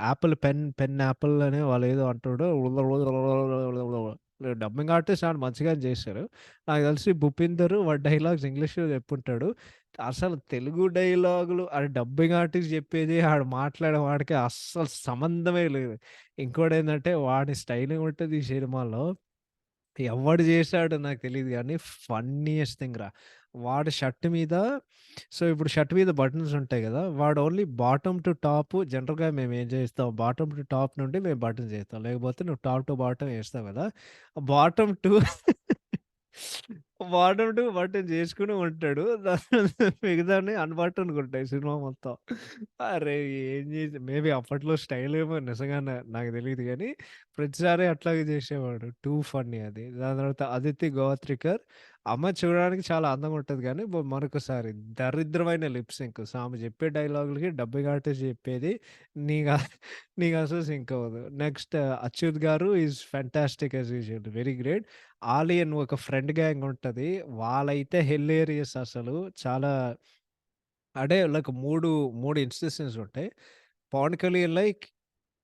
పెన్ యాపిల్ అని వాళ్ళేదో అంటాడు. డబ్బింగ్ ఆర్టిస్ట్ ఆడు మంచిగానే చేశారు. నాకు తెలిసి 'భూపీందర్' వాడి డైలాగ్స్ ఇంగ్లీష్‌లో చెప్పుంటాడు. అసలు తెలుగు డైలాగులు డబ్బింగ్ ఆర్టిస్ట్ చెప్పేది, ఆడు మాట్లాడే వాడికి అస్సలు సంబంధమే లేదు. ఇంకోటేందంటే వాడి స్టైలింగ్ ఉంటది ఈ సినిమాలో. ఎవడు జేశాడో నాకు తెలీదు గానీ ఫన్నీయెస్ట్ థింగ్ రా! వాడి షర్ట్ మీద ఇప్పుడు షర్ట్ మీద బటన్స్ ఉంటాయి గదా! వాడు ఓన్లీ బాటమ్ టు టాప్ జనరల్‌గా మేమేం జేస్తాం బాటమ్ టు టాప్ నుండి మేము బటన్స్ ఏస్తాం. లేకపోతే నువ్వు టాప్ టు బాటమ్ ఏస్తావు గదా! Bottom to bottom to button జేసుకొని ఉంటాడు. మిగతావన్నీ అన్‌బటన్‌గా ఉంటాయి సినిమా మొత్తం. అరే! ఏం జేసి మేబీ అప్పట్లో స్టైల్ ఏమో నిజంగానే నాకు తెలీదు గానీ ప్రతిసారి అట్లాగే జేసేవాడు. టూ ఫన్నీ అది. దాని తర్వాత 'అదితి గోత్రికర్' అమ్మాయి చూడడానికి చాలా అందంగా ఉంటది గానీ, మరొకసారి దరిద్రమైన లిప్ సింక్. సో, ఆమె చెప్పే డైలాగులకి డబ్బింగ్ ఆర్టిస్ట్ చెప్పేది నీకు నీకసలు సింక్ అవ్వదు. Next 'Achyut' garu is fantastic as usual. Very great. 'Ali' అని ఒక ఫ్రెండ్ గ్యాంగ్ ఉంటది. వాళ్ళైతే హిలేరియస్ అసలు. చాలా అంటే లైక్ 3 ఇన్‌స్టెన్సెస్ ఉంటాయి. పవన్ కళ్యాణ్ లైక్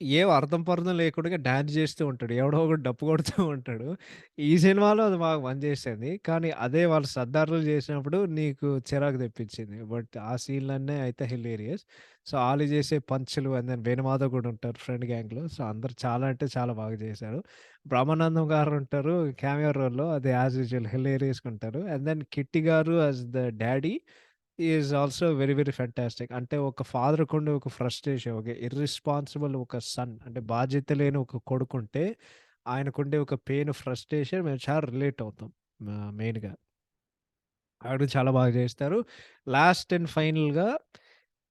ఏం అర్థం పర్థం లేకుండా డాన్స్ చేస్తూ ఉంటాడు. ఎవడో ఒకడు డప్పు కొడుతూ ఉంటాడు. ఈ సినిమాలో అది బాగా పనిచేసింది. కానీ అదే వాళ్ళు 'సర్దార్‌లో' చేసినప్పుడు నీకు చిరాకు తెప్పించింది. బట్ ఆ సీన్‌లన్నీ అయితే హిలేరియస్. సో, ఆలు చేసే పంచులు అండ్ దెన్ వేణుమాధవ్ కూడా ఉంటారు ఫ్రెండ్ గ్యాంగ్‌లో. సో, అందరూ చాలా అంటే చాలా బాగా చేశారు. బ్రహ్మానందం గారు ఉంటారు క్యామియో రోల్‌లో. అది యాస్ యూజువల్ హిలేరియస్‌గా ఉంటారు. And then Kitty garu as the daddy is also very fantastic. అంటే ఒక ఫాదర్‌కుండే ఒక ఫ్రస్ట్రేషన్, ఒక ఇర్రెస్పాన్సిబుల్ ఒక సన్ అంటే బాధ్యత లేని ఒక కొడుకుంటే, ఆయనకుండే ఒక పెయిన్, ఫ్రస్ట్రేషన్ మేము చాలా రిలేట్ అవుతాం. మెయిన్‌గా. ఆవిడ చాలా బాగా చేస్తారు. లాస్ట్ అండ్ ఫైనల్‌గా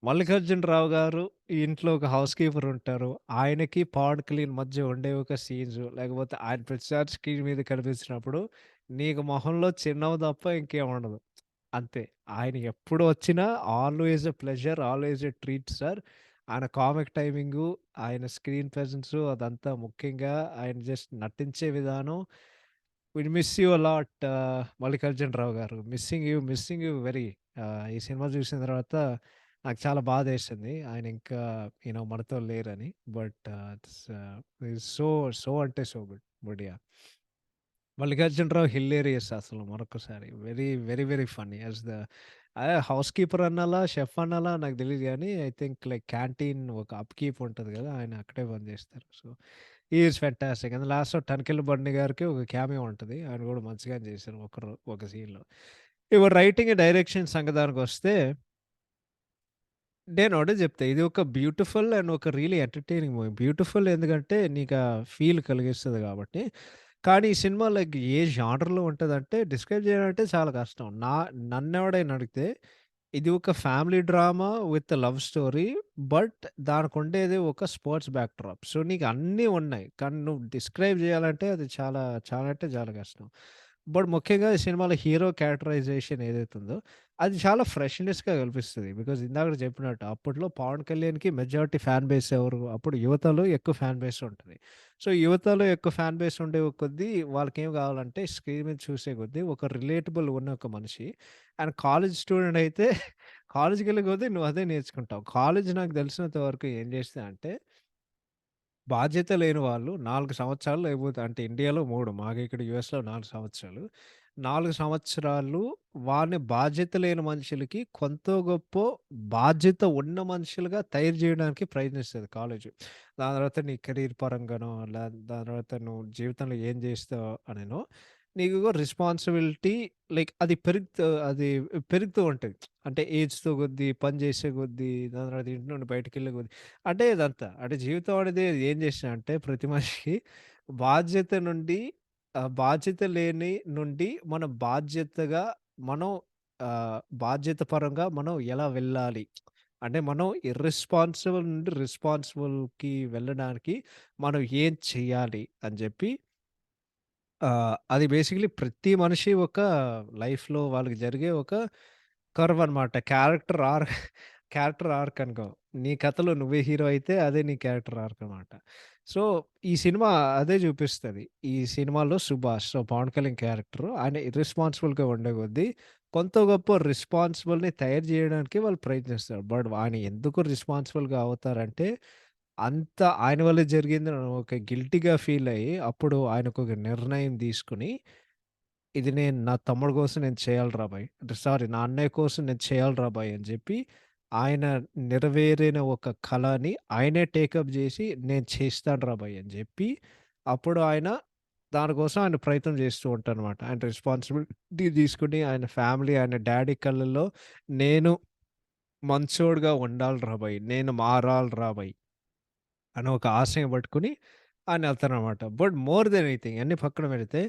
'మల్లికార్జునరావు' గారు ఈ ఇంట్లో ఒక హౌస్ కీపర్ ఉంటారు. ఆయనకి పవన్ కళ్యాణ్ మధ్య ఉండే ఒక సీన్స్ లేకపోతే ఆయన ప్రతిసారి స్క్రీన్ మీద కనిపించినప్పుడు నీకు మొహంలో చిరునవ్వు తప్ప ఇంకేం ఉండదు. అంతే. ఆయన ఎప్పుడు వచ్చినా always a pleasure, always a treat sir. ఆయన కామిక్ టైమింగు, ఆయన స్క్రీన్ ప్రెజెన్సు అదంతా ముఖ్యంగా ఆయన జస్ట్ నటించే విధానం. We miss you a lot Mallikarjuna Rao garu. Missing you very. ఈ సినిమా చూసిన తర్వాత నాకు చాలా బాధేసింది. ఆయన ఇంకా మనతో లేరని. బట్ ఇట్స్ సో అంటే so good. But yeah! Mallikarjuna Rao hilarious అసలు మరొకసారి. Very, very, very funny as the housekeeper అనాలా? షెఫ్ అనాలా? నాకు తెలీదు గానీ ఐ థింక్ లైక్ క్యాంటీన్ ఒక అప్‌కీప్ ఉంటది గదా! ఆయన అక్కడే పనిజేస్తారు. So, he is fantastic. And లాస్ట్‌లో 'టంకెల్ బండి' గారికి ఒక క్యామియో ఉంటది. ఆయన గూడా మంచిగానే చేశారు ఒక సీన్‌లో. ఇప్పుడు రైటింగ్, డైరెక్షన్ సంగతానికొస్తే నేనొకటే జెప్తా. ఇది ఒక బ్యూటిఫుల్ అండ్ ఒక రియల్లీ ఎంటర్‌టైనింగ్ మూవీ. బ్యూటిఫుల్ ఎందుకంటే నీకా ఫీల్ కలిగిస్తది గాబట్టి. కానీ ఈ సినిమా లైక్ ఏ జోనర్‌లో ఉంటదంటే డిస్క్రైబ్ జేయాలంటే చాలా కష్టం. నన్నెవడైనా అడిగితే ఇది ఒక family drama with love story. But దానికుండేది ఒక స్పోర్ట్స్ బ్యాక్‌డ్రాప్. సో, నీకు అన్నీ ఉన్నాయి. కానీ నువ్వు డిస్క్రైబ్ జేయాలంటే అది చాలా, చాలా అంటే చాలా కష్టం. బట్ ముఖ్యంగా ఈ సినిమాలో హీరో క్యారెక్టరైజేషన్ ఏదైతే ఉందో అది చాలా ఫ్రెష్‌నెస్‌గా కనిపిస్తది. బికాజ్ ఇందాకడ చెప్పినట్టు అప్పట్లో 'పవన్ కళ్యాణ్‌కి' మెజారిటీ ఫ్యాన్ బేస్ ఎవరు? అప్పుడు యువతలో ఎక్కువ ఫ్యాన్ బేస్ ఉంటది. సో, యువతలో ఎక్కువ ఫ్యాన్ బేస్ ఉండే కొద్దీ వాళ్ళకేం కావాలంటే స్క్రీన్ మీద చూసే కొద్దీ ఒక రిలేటబుల్ ఉన్న ఒక మనిషి. అండ్ కాలేజ్ స్టూడెంట్ అయితే కాలేజ్‌కెళ్ళే కొద్దీ నువ్వు అదే నేర్చుకుంటావు. కాలేజ్ నాకు తెలిసినంత వరకు ఏం చేస్తదంటే బాధ్యత లేని వాళ్ళు 4 సంవత్సరాలు లేకపోతే అంటే ఇండియాలో 3 మాకిక్కడ యూఎస్‌లో 4 సంవత్సరాలు. 4 సంవత్సరాలు వాళ్ళని బాధ్యత లేని మనుషులకి కొంతో గొప్పో బాధ్యత ఉన్న మనుషులుగా తయారు జేయడానికి ప్రయత్నిస్తది కాలేజు. దాని తర్వాత నీ కెరీర్ పరంగానో, దాని తర్వాత నువ్వు జీవితంలో ఏం జేస్తావో అననో, నీకు రెస్పాన్సిబిలిటీ లైక్ అది పెరుగుతూ ఉంటది. అంటే ఏజ్‌తో కొద్దీ, పని చేసే కొద్దీ, దాని తర్వాత ఇంటి నుండి బయటికెళ్ళే కొద్దీ అంటే ఇదంతా. అంటే జీవితం అనేది ఏం చేసినా ప్రతి మనిషికి బాధ్యత నుండి బాధ్యత లేని నుండి మన బాధ్యతగా మనం బాధ్యత పరంగా మనం ఎలా వెళ్ళాలి? అంటే మనం ఇర్రెస్పాన్సిబుల్ నుండి రెస్పాన్సిబుల్‌కి వెళ్ళడానికి మనం ఏం చేయాలి? అని చెప్పి అది బేసికల్లీ ప్రతి మనిషి ఒక లైఫ్‌లో వాళ్ళకి జరిగే ఒక కర్వ్ అనమాట. క్యారెక్టర్ ఆర్క్ అనుకో. నీ కథలో నువ్వే హీరో అయితే అదే నీ క్యారెక్టర్ ఆర్క్ అనమాట. సో, ఈ సినిమా అదే చూపిస్తది. ఈ సినిమాలో 'సుభాష్' సో, పవన్ కళ్యాణ్ క్యారెక్టర్ ఆయన ఇర్రెస్పాన్సిబుల్‌గా ఉండే కొద్దీ కొంత గొప్ప రెస్పాన్సిబుల్‌ని తయారు చేయడానికి వాళ్ళు ప్రయత్నిస్తారు. బట్ ఆయన ఎందుకు రెస్పాన్సిబుల్‌గా అవుతారంటే అంత ఆయన వల్లే జరిగిందని ఒక గిల్టీ‌గా ఫీల్ అయ్యి, అప్పుడు ఆయనకొక నిర్ణయం తీసుకొని, ఇది నేను నా తమ్ముడు కోసం నేను చేయాలిరా బాయ్! అంటే సారీ నా అన్నయ్య కోసం నేను చేయాలిరా బాయ్! అని చెప్పి, ఆయన నెరవేరిన ఒక కలని ఆయనే టేకప్ జేసి, నేను చేస్తానురా బాయ్! అని చెప్పి, అప్పుడు ఆయన దానికోసం ఆయన ప్రయత్నం చేస్తూ ఉంటారనమాట. ఆయన రెస్పాన్సిబిలిటీ తీసుకొని, ఆయన ఫ్యామిలీ, ఆయన డ్యాడీ కళ్ళల్లో నేను మంచోడుగా ఉండాలిరా బాయ్! నేను మారాలిరా బాయ్! అని ఒక ఆశయం పట్టుకొని ఆయనెళ్తారనమాట. బట్ మోర్ దెన్ ఎనీథింగ్ అన్నీ పక్కన పెడితే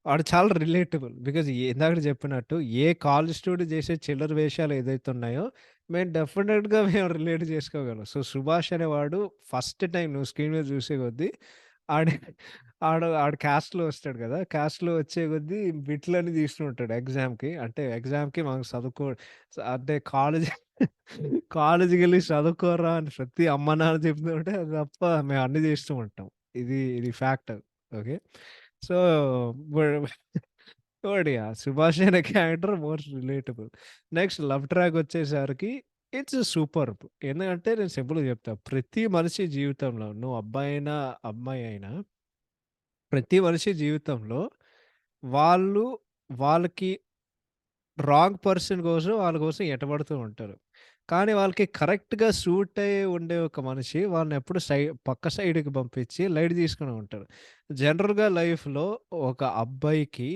వాడు చాలా రిలేటబుల్. బికాజ్ ఇందాకడ చెప్పినట్టు ఏ కాలేజ్ స్టూడెంట్ చేసే చిల్లర వేషాలు ఏదైతే ఉన్నాయో మేము డెఫినిట్‌గా మేము రిలేట్ చేసుకోగలం. సో, 'సుభాష్' అనేవాడు ఫస్ట్ టైమ్ నువ్వు స్క్రీన్ మీద చూసే కొద్దీ ఆడు ఆడు క్యాస్ట్‌లో వస్తాడు కదా! క్యాస్ట్‌లో వచ్చే కొద్దీ బిట్లన్నీ తీస్తూ ఉంటాడు ఎగ్జామ్‌కి. అంటే ఎగ్జామ్‌కి మనకు అంటే కాలేజ్‌కెళ్ళి చదువుకోరా అని ప్రతి అమ్మ, నాన్న చెప్తుంటే అది తప్ప మేము అన్నీ చేస్తూ ఉంటాం. ఇది fact. Okay. So, but but yeah! 'Subhash' అనే character most relatable. Next love track వచ్చేసరికి ఇట్స్ సూపర్బ్. ఎందుకంటే నేను సింపుల్‌గా చెప్తా. ప్రతి మనిషి జీవితంలో నువ్వు అబ్బాయైనా, అమ్మాయి అయినా ప్రతి మనిషి జీవితంలో వాళ్ళు వాళ్ళకి రాంగ్ పర్సన్ కోసం వాళ్ళ కోసం ఎటపడుతూ ఉంటారు. కానీ వాళ్ళకి కరెక్ట్‌గా సూట్ అయ్యి ఉండే ఒక మనిషి వాళ్ళనెప్పుడు పక్క సైడ్‌కి పంపించి లైట్ తీసుకొని ఉంటారు. జనరల్‌గా లైఫ్‌లో ఒక అబ్బాయికి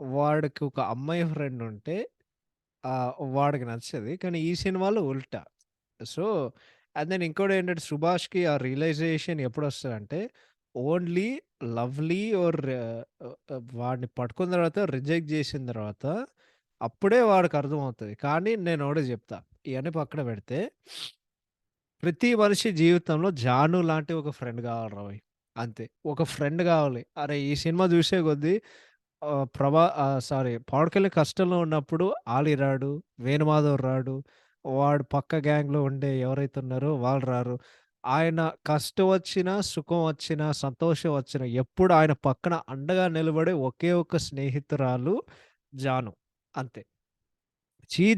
వాడికి ఒక అమ్మాయి ఫ్రెండ్ ఉంటే వాడికి నచ్చది. కానీ ఈ సినిమాలో ఉల్టా. సో, అండ్ దెన్ ఇంకోటేంటంటే 'సుభాష్‌కి' ఆ రియలైజేషన్ ఎప్పుడొస్తదంటే, ఓన్లీ లవ్లీ ఆర్ వాడిని పట్టుకున్న తర్వాత రిజెక్ట్ జేసిన తర్వాత, అప్పుడే వాడికర్థమవుతది. కానీ నేనొకటే జెప్తా, ఇయన్నీ పక్కన పెడితే, ప్రతి మనిషి జీవితంలో 'జాను' లాంటి ఒక ఫ్రెండ్ గావాలిరా భాయ్! అంతే. ఒక ఫ్రెండ్ గావాలి. అరే! ఈ సినిమా జూసే కొద్దీ సారీ 'పవన్ కళ్యాణ్' కష్టంలో ఉన్నప్పుడు 'ఆలీ' రాడు, 'వేణుమాధవ్' రాడు, వాడు పక్క గ్యాంగ్‌లో ఉండే ఎవరైతే ఉన్నారో వాళ్ళు రారు. ఆయన కష్టం వచ్చినా, సుఖం వచ్చినా, సంతోషం వచ్చినా ఎప్పుడు ఆయన పక్కన అండగా నిలబడే ఒకే ఒక్క స్నేహితురాలు 'జాను' అంతే.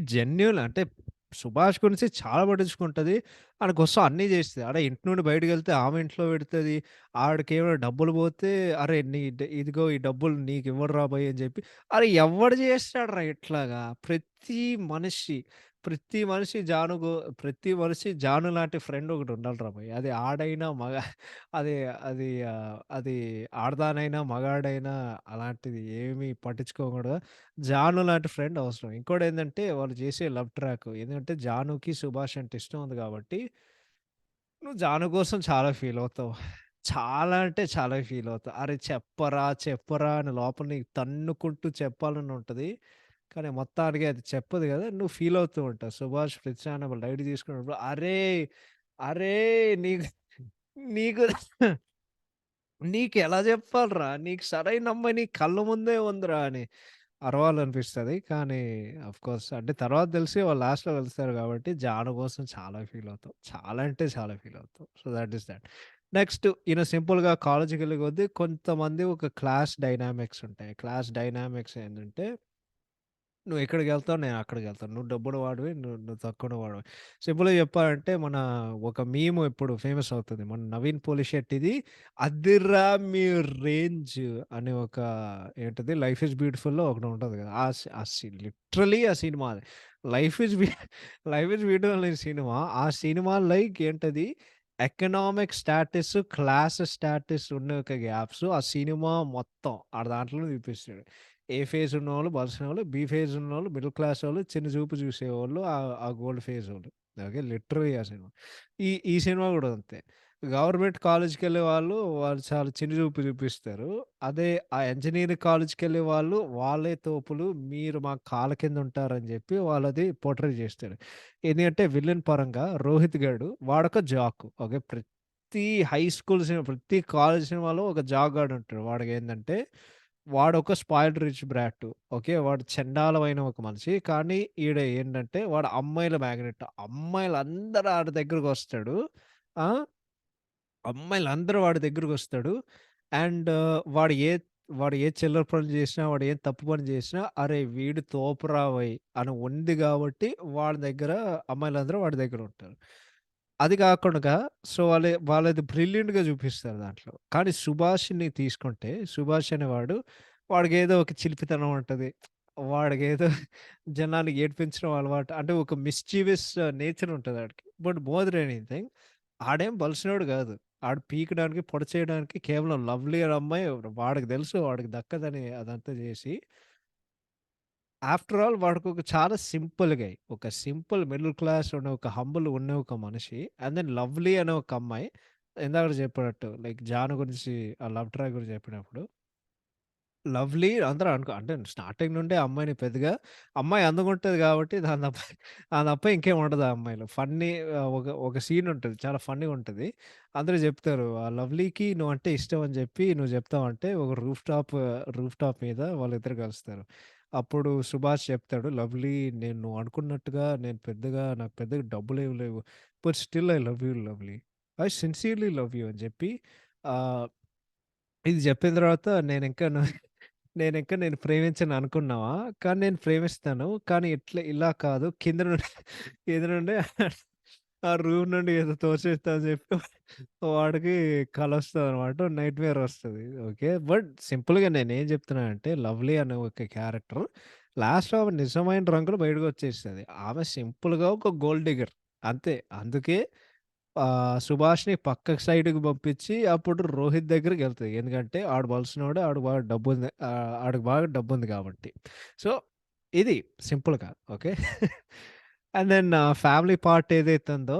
జెన్యూన్ అంటే సుభాష్ గురించి చాలా పట్టించుకుంటది. ఆడ కోసం అన్నీ జేస్తది. ఆడ ఇంటి నుండి బయటికెళ్తే ఆమె ఇంట్లో పెడతది. ఆడికేమైనా డబ్బులు పోతే, "అరే! ఇదిగో ఈ డబ్బులు నీకివ్వడురా బయ్" అని జెప్పి అరే! ఎవడు జేస్తాడురా ఇట్లాగా? మనిషి, ప్రతి మనిషి జాను ప్రతి మనిషి జాను లాంటి ఫ్రెండ్ ఒకటుండాలిరా బయ్. అది ఆడైనా, అది అది ఆడదానైనా, మగాడైనా అలాంటిది ఏమి పట్టించుకోకూడదు. జాను లాంటి ఫ్రెండ్ అవసరం. ఇంకోటేందంటే వాళ్ళు చేసే లవ్ ట్రాక్. ఎందుకంటే జానుకి సుభాష్ అంటే ఇష్టం ఉంది కాబట్టి, నువ్వు జాను కోసం చాలా ఫీల్ అవుతావు. చాలా అంటే చాలా ఫీల్ అవుతావు. అరే! చెప్పరా, చెప్పరా అని లోపల నీకు తన్నుకుంటూ చెప్పాలని ఉంటది. కానీ మొత్తానికి అది చెప్పదు గదా! నువ్వు ఫీల్ అవుతూ ఉంటావు. సుభాష్ ప్రతిసారి లైట్ తీసుకున్నప్పుడు అరేయ్! అరేయ్! నీకు నీకెలా జెప్పాలిరా? నీకు సరైన అమ్మాయి నీ కళ్ళ ముందే ఉందిరా అని అరవాలనిపిస్తది. కానీ ఆఫ్‌కోర్స్ అంటే తర్వాత తెలిసి వాళ్ళు లాస్ట్‌లో కలుస్తారు గాబట్టి జాను కోసం చాలా ఫీల్ అవుతాం. చాలా అంటే చాలా ఫీల్ అవుతాం. So, that is that. Next ఈయన సింపుల్‌గా కాలేజ్‌కెళ్ళే కొద్దీ కొంతమంది ఒక క్లాస్ డైనామిక్స్ ఉంటాయి. క్లాస్ డైనామిక్స్ ఏందంటే నువ్వెక్కడికెళ్తావు, నేనక్కడికెళ్తాను. నువ్వు డబ్బున్న వాడివి, నువ్వు నువ్వు తక్కువ వాడివి. సింపుల్‌గా చెప్పాలంటే ఒక మీమ్ ఇప్పుడు ఫేమస్ అవుతది. మన 'నవీన్ పోలిశెట్టి'ది 'అద్దిర్రా మీ రేంజ్' అనే ఒక ఏంటిది 'లైఫ్ ఈజ్ బ్యూటిఫుల్‌లో' ఒకటుంటది కదా! ఆ సీన్ లిటరల్లీ ఆ సినిమా అది. 'Life is beau 'life is beautiful' అనే సినిమా, ఆ సినిమా లైక్ ఏంటది ఎకనామిక్ స్టాటస్, క్లాస్ స్టాటస్ ఉన్న ఒక గ్యాప్స్ ఆ సినిమా మొత్తం ఆడు దాంట్లోనే చూపిస్తాడు. ఏ ఫేజ్ ఉన్నోళ్ళు బలిసినోళ్ళు, బి ఫేజ్ ఉన్నోళ్ళు, మిడిల్ క్లాసోళ్ళు, చిన్న చూపు చూసేవాళ్ళు, ఆ గోల్డ్ ఫేజోళ్ళు. ఓకే. లిటరల్లీ ఆ సినిమా. ఈ సినిమా గూడా అంతే. గవర్నమెంట్ కాలేజ్‌కెళ్ళే వాళ్ళు చాలా చిన్న చూపు చూపిస్తారు. అదే ఆ ఇంజినీరింగ్ కాలేజ్‌కెళ్ళే వాళ్ళు, వాళ్ళే తోపులు, మీరు మా కాళ్ళ కింద ఉంటారని జెప్పి వాళ్ళది పోర్ట్రే జేస్తాడు. ఎందుకంటే విలన్ పరంగా రోహిత్ గాడు వాడొక జాక్. ఓకే. ప్రతి కాలేజ్ సినిమాలో ఒక జాక్ గాడుంటాడు. వాడికేందంటే వాడొక స్పాయిల్డ్ రిచ్ బ్రాట్. ఓకే. వాడు చండాలమైన ఒక మనిషి. కానీ ఈడ ఏంటంటే వాడు అమ్మాయిల మాగ్నెట్. అమ్మాయిలందరూ ఆడి దగ్గరకొస్తాడు. ఆ! అమ్మాయిలందరూ వాడి దగ్గరకొస్తాడు. అండ్ వాడు ఏ వాడు ఏ చిల్లర పనులు చేసినా, వాడు ఏం తప్పు పని చేసినా, "అరే! వీడు తోపురా ఓయ్" అని ఉంది గాబట్టి వాడి దగ్గర అమ్మాయిలందరూ వాడి దగ్గరుంటారు. అది గాకుండగా సో, వాళ్ళది బ్రిలియంట్‌గా చూపిస్తారు దాంట్లో. కానీ సుభాష్‌ని తీసుకుంటే, సుభాష్ అనేవాడు వాడికేదో ఒక చిలిపితనం ఉంటది. వాడికేదో జనాన్ని ఏడిపించడం అలవాటు. అంటే ఒక మిస్చీవియస్ నేచర్ ఉంటది ఆడికి. బట్ మోర్ దెన్ ఎనీథింగ్ ఆడేం బలిసినోడు గాదు. ఆడు పీకడానికి, పొడి చేయడానికి కేవలం లవ్లీ అనే అమ్మాయి వాడికి తెలుసు వాడికి దక్కదని అదంతా జేసి, ఆఫ్టర్ ఆల్ వాడికొక చాలా సింపుల్ గై. ఒక సింపుల్ మిడిల్ క్లాస్ ఉన్న ఒక హంబుల్ ఉన్న ఒక మనిషి. అండ్ దెన్ లవ్లీ అనే ఒక అమ్మాయి. ఇందాకడ చెప్పినట్టు లైక్ 'జాను' గురించి ఆ లవ్ ట్రాక్ గురించి చెప్పినప్పుడు లవ్లీ అందరూ అంటే స్టార్టింగ్ నుండే అమ్మాయిని పెద్దగా అమ్మాయి అందంగుంటది గాబట్టి దాని తప్ప ఇంకేం ఉండదు ఆ అమ్మాయిలో. ఫన్నీ ఒక సీన్ ఉంటది. చాలా ఫన్నీగుంటది. అందరూ జెప్తారు. ఆ లవ్లీకి నువ్వంటే ఇష్టం అని జెప్పి నువ్వు జెప్తావంటే ఒక రూఫ్ టాప్ మీద వాళ్ళిద్దరు కలుస్తారు. అప్పుడు సుభాష్ చెప్తాడు, "లవ్లీ నువ్వు అనుకున్నట్టుగా నాకు పెద్దగా డబ్బులేమి లేవు. But still I love you lovely. I sincerely love you" అని జెప్పి ఆహ్ ఇది జెప్పిన తర్వాత నేను ప్రేమించను అనుకున్నావా? కానీ నేను ప్రేమిస్తాను. కానీ ఇలా కాదు కింద నుండి ఆ రూమ్ నుండి ఏదో తోసేస్తా అని జెప్పి వాడికి కలొస్తదనమాట. నైట్‌మేర్ ఒస్తది. ఓకే. బట్ సింపుల్‌గా నేనేం జెప్తున్నానంటే లవ్లీ అనే ఒక క్యారెక్టర్ లాస్ట్‌లో ఆమె నిజమైన రంగులో బయటకొచ్చేస్తది. ఆమె సింపుల్‌గా ఒక గోల్డ్ డిగ్గర్ అంతే. అందుకే సుభాష్‌ని పక్కకి సైడ్‌కి పంపించి అప్పుడు రోహిత్ దగ్గరికెళ్తది. ఎందుకంటే ఆడు బలిసినోడు. ఆడికి బాగా డబ్బుంది కాబట్టి. సో, ఇది సింపుల్‌గా okay. And then family part ఏదైతే ఉందో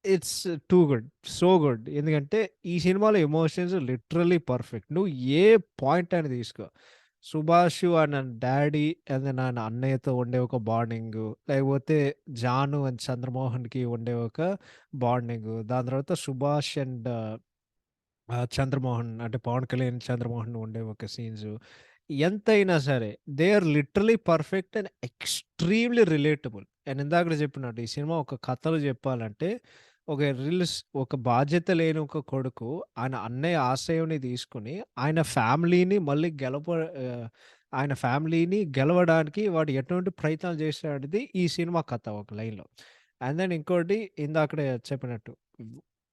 it's too good. So good. ఎందుకంటే ఈ సినిమాలో ఎమోషన్స్ లిటరల్లీ పర్ఫెక్ట్. నువ్వు ఏ పాయింట్ అయినా తీసుకో. 'సుభాష్' ఆయన డ్యాడీ అండ్ దెన్ ఆయన అన్నయ్యతో ఉండే ఒక బాండింగు, లేకపోతే 'జాను' అండ్ 'చంద్రమోహన్‌కి' ఉండే ఒక బాండింగు. దాని తర్వాత 'సుభాష్' అండ్ 'చంద్రమోహన్' అంటే 'పవన్ కళ్యాణ్', 'చంద్రమోహన్' ఉండే ఒక సీన్సు. ఎంతైనా సరే they are literally perfect and extremely relatable. నేను ఇందాకడ చెప్పినట్టు ఈ సినిమా ఒక కథలో చెప్పాలంటే ఒక ఒక బాధ్యత లేని ఒక కొడుకు ఆయన అన్నయ్య ఆశయంని తీసుకొని ఆయన ఫ్యామిలీని మళ్ళీ ఆయన ఫ్యామిలీని గెలవడానికి వాడు ఎటువంటి ప్రయత్నాలు చేశాడనేది ఈ సినిమా కథ ఒక లైన్‌లో. అండ్ దెన్ ఇంకోటి ఇందాకడే చెప్పినట్టు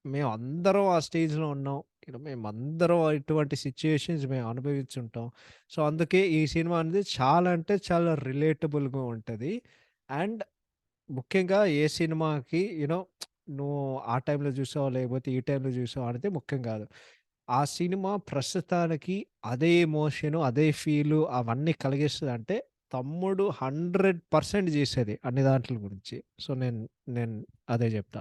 మేమందరం ఆ స్టేజ్‌లో ఉన్నాం. మేమందరం ఇటువంటి సిట్యుయేషన్స్ మేము అనుభవించుంటాం. సో, అందుకే ఈ సినిమా అనేది చాలా అంటే చాలా రిలేటబుల్‌గా ఉంటది. అండ్ ముఖ్యంగా ఏ సినిమాకి నువ్వు ఆ టైంలో చూసావా? లేకపోతే ఈ టైంలో చూసావా? అనేది ముఖ్యం కాదు. ఆ సినిమా ప్రస్తుతానికి అదే ఎమోషను, అదే ఫీలు అవన్నీ కలిగిస్తదంటే, తమ్ముడు 100% చేసేది అన్ని దాంట్ల గురించి. సో, నేను నేను అదే చెప్తా.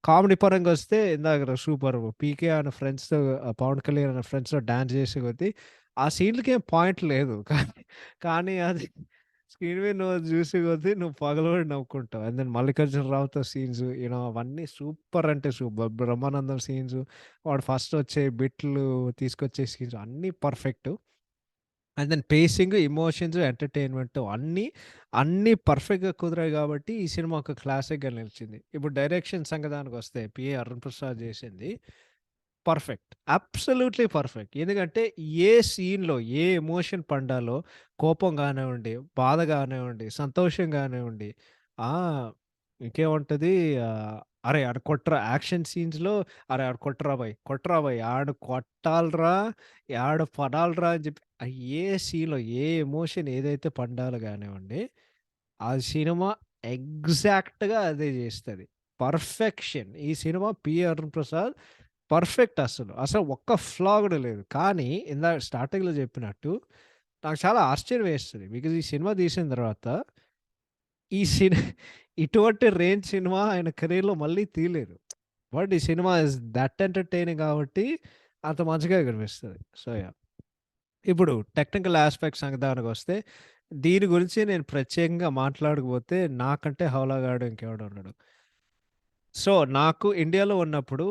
కామెడీ పరంగొస్తే ఇందాక సూపర్ 'పీకే' ఆయన ఫ్రెండ్స్‌తో 'పవన్ కళ్యాణ్' అనే ఫ్రెండ్స్‌తో డాన్స్ చేసే కొద్దీ ఆ సీన్‌లకేం పాయింట్ లేదు. కానీ అది స్క్రీన్ మీద నువ్వు చూసే కొద్దీ నువ్వు పగలబడి నవ్వుకుంటావు. అండ్ దెన్ 'మల్లికార్జున రావుతో' సీన్స్ అవన్నీ సూపర్ అంటే సూపర్. 'బ్రహ్మానందం' సీన్స్ వాడు ఫస్ట్ వచ్చే బిట్లు తీసుకొచ్చే సీన్స్ అన్నీ perfect. And then pacing, emotions, entertainment అన్నీ పర్ఫెక్ట్‌గా కుదిరాయి గాబట్టి ఈ సినిమా ఒక క్లాసిక్‌గా నిలిచింది. ఇప్పుడు డైరెక్షన్ సంగతానికొస్తే 'పిఏ అరుణ్ ప్రసాద్' చేసింది పర్ఫెక్ట్. Absolutely perfect. ఎందుకంటే ఏ సీన్‌లో ఏ ఎమోషన్ పండాలో కోపం గానివ్వండి, బాధ గానివ్వండి, సంతోషం గానివ్వండి, ఆ! ఇంకేముంటది అరేయ్! ఆడు కొట్రా యాక్షన్ సీన్స్‌లో అరేయ్! ఆడు కొట్రా బయ్ ఆడు కొట్టాలిరా, ఆడు పడాలిరా అని చెప్పి ఏ సీన్‌లో ఏ ఎమోషన్ ఏదైతే పండాలో గానివ్వండి, ఆ సినిమా ఎగ్జాక్ట్‌గా అదే జేస్తది. పర్ఫెక్షన్. ఈ cinema 'P. Arun Prasad' perfect అసలు. అసలు ఒక్క ఫ్లా గూడా లేదు. కానీ ఇందాక స్టార్టింగ్‌లో జెప్పినట్టు నాకు చాలా ఆశ్చర్యం వేస్తది. బికాజ్ ఈ సినిమా తీసిన తర్వాత ఈ సిని ఇటువంటి రేంజ్ సినిమా ఆయన కెరియర్‌లో మళ్ళీ తీయలేదు. బట్ ఈ సినిమా ఈస్ థట్ ఎంటర్‌టైనింగ్ కాబట్టి అంత మంచిగా కనిపిస్తది. So, yeah! ఇప్పుడు టెక్నికల్ యాస్పెక్ట్స్ సంగతానికొస్తే దీని గురించి నేను ప్రత్యేకంగా మాట్లాడకపోతే నాకంటే హౌలాగాడు ఇంకెవడు ఉండడు. సో, నాకు ఇండియాలో ఉన్నప్పుడు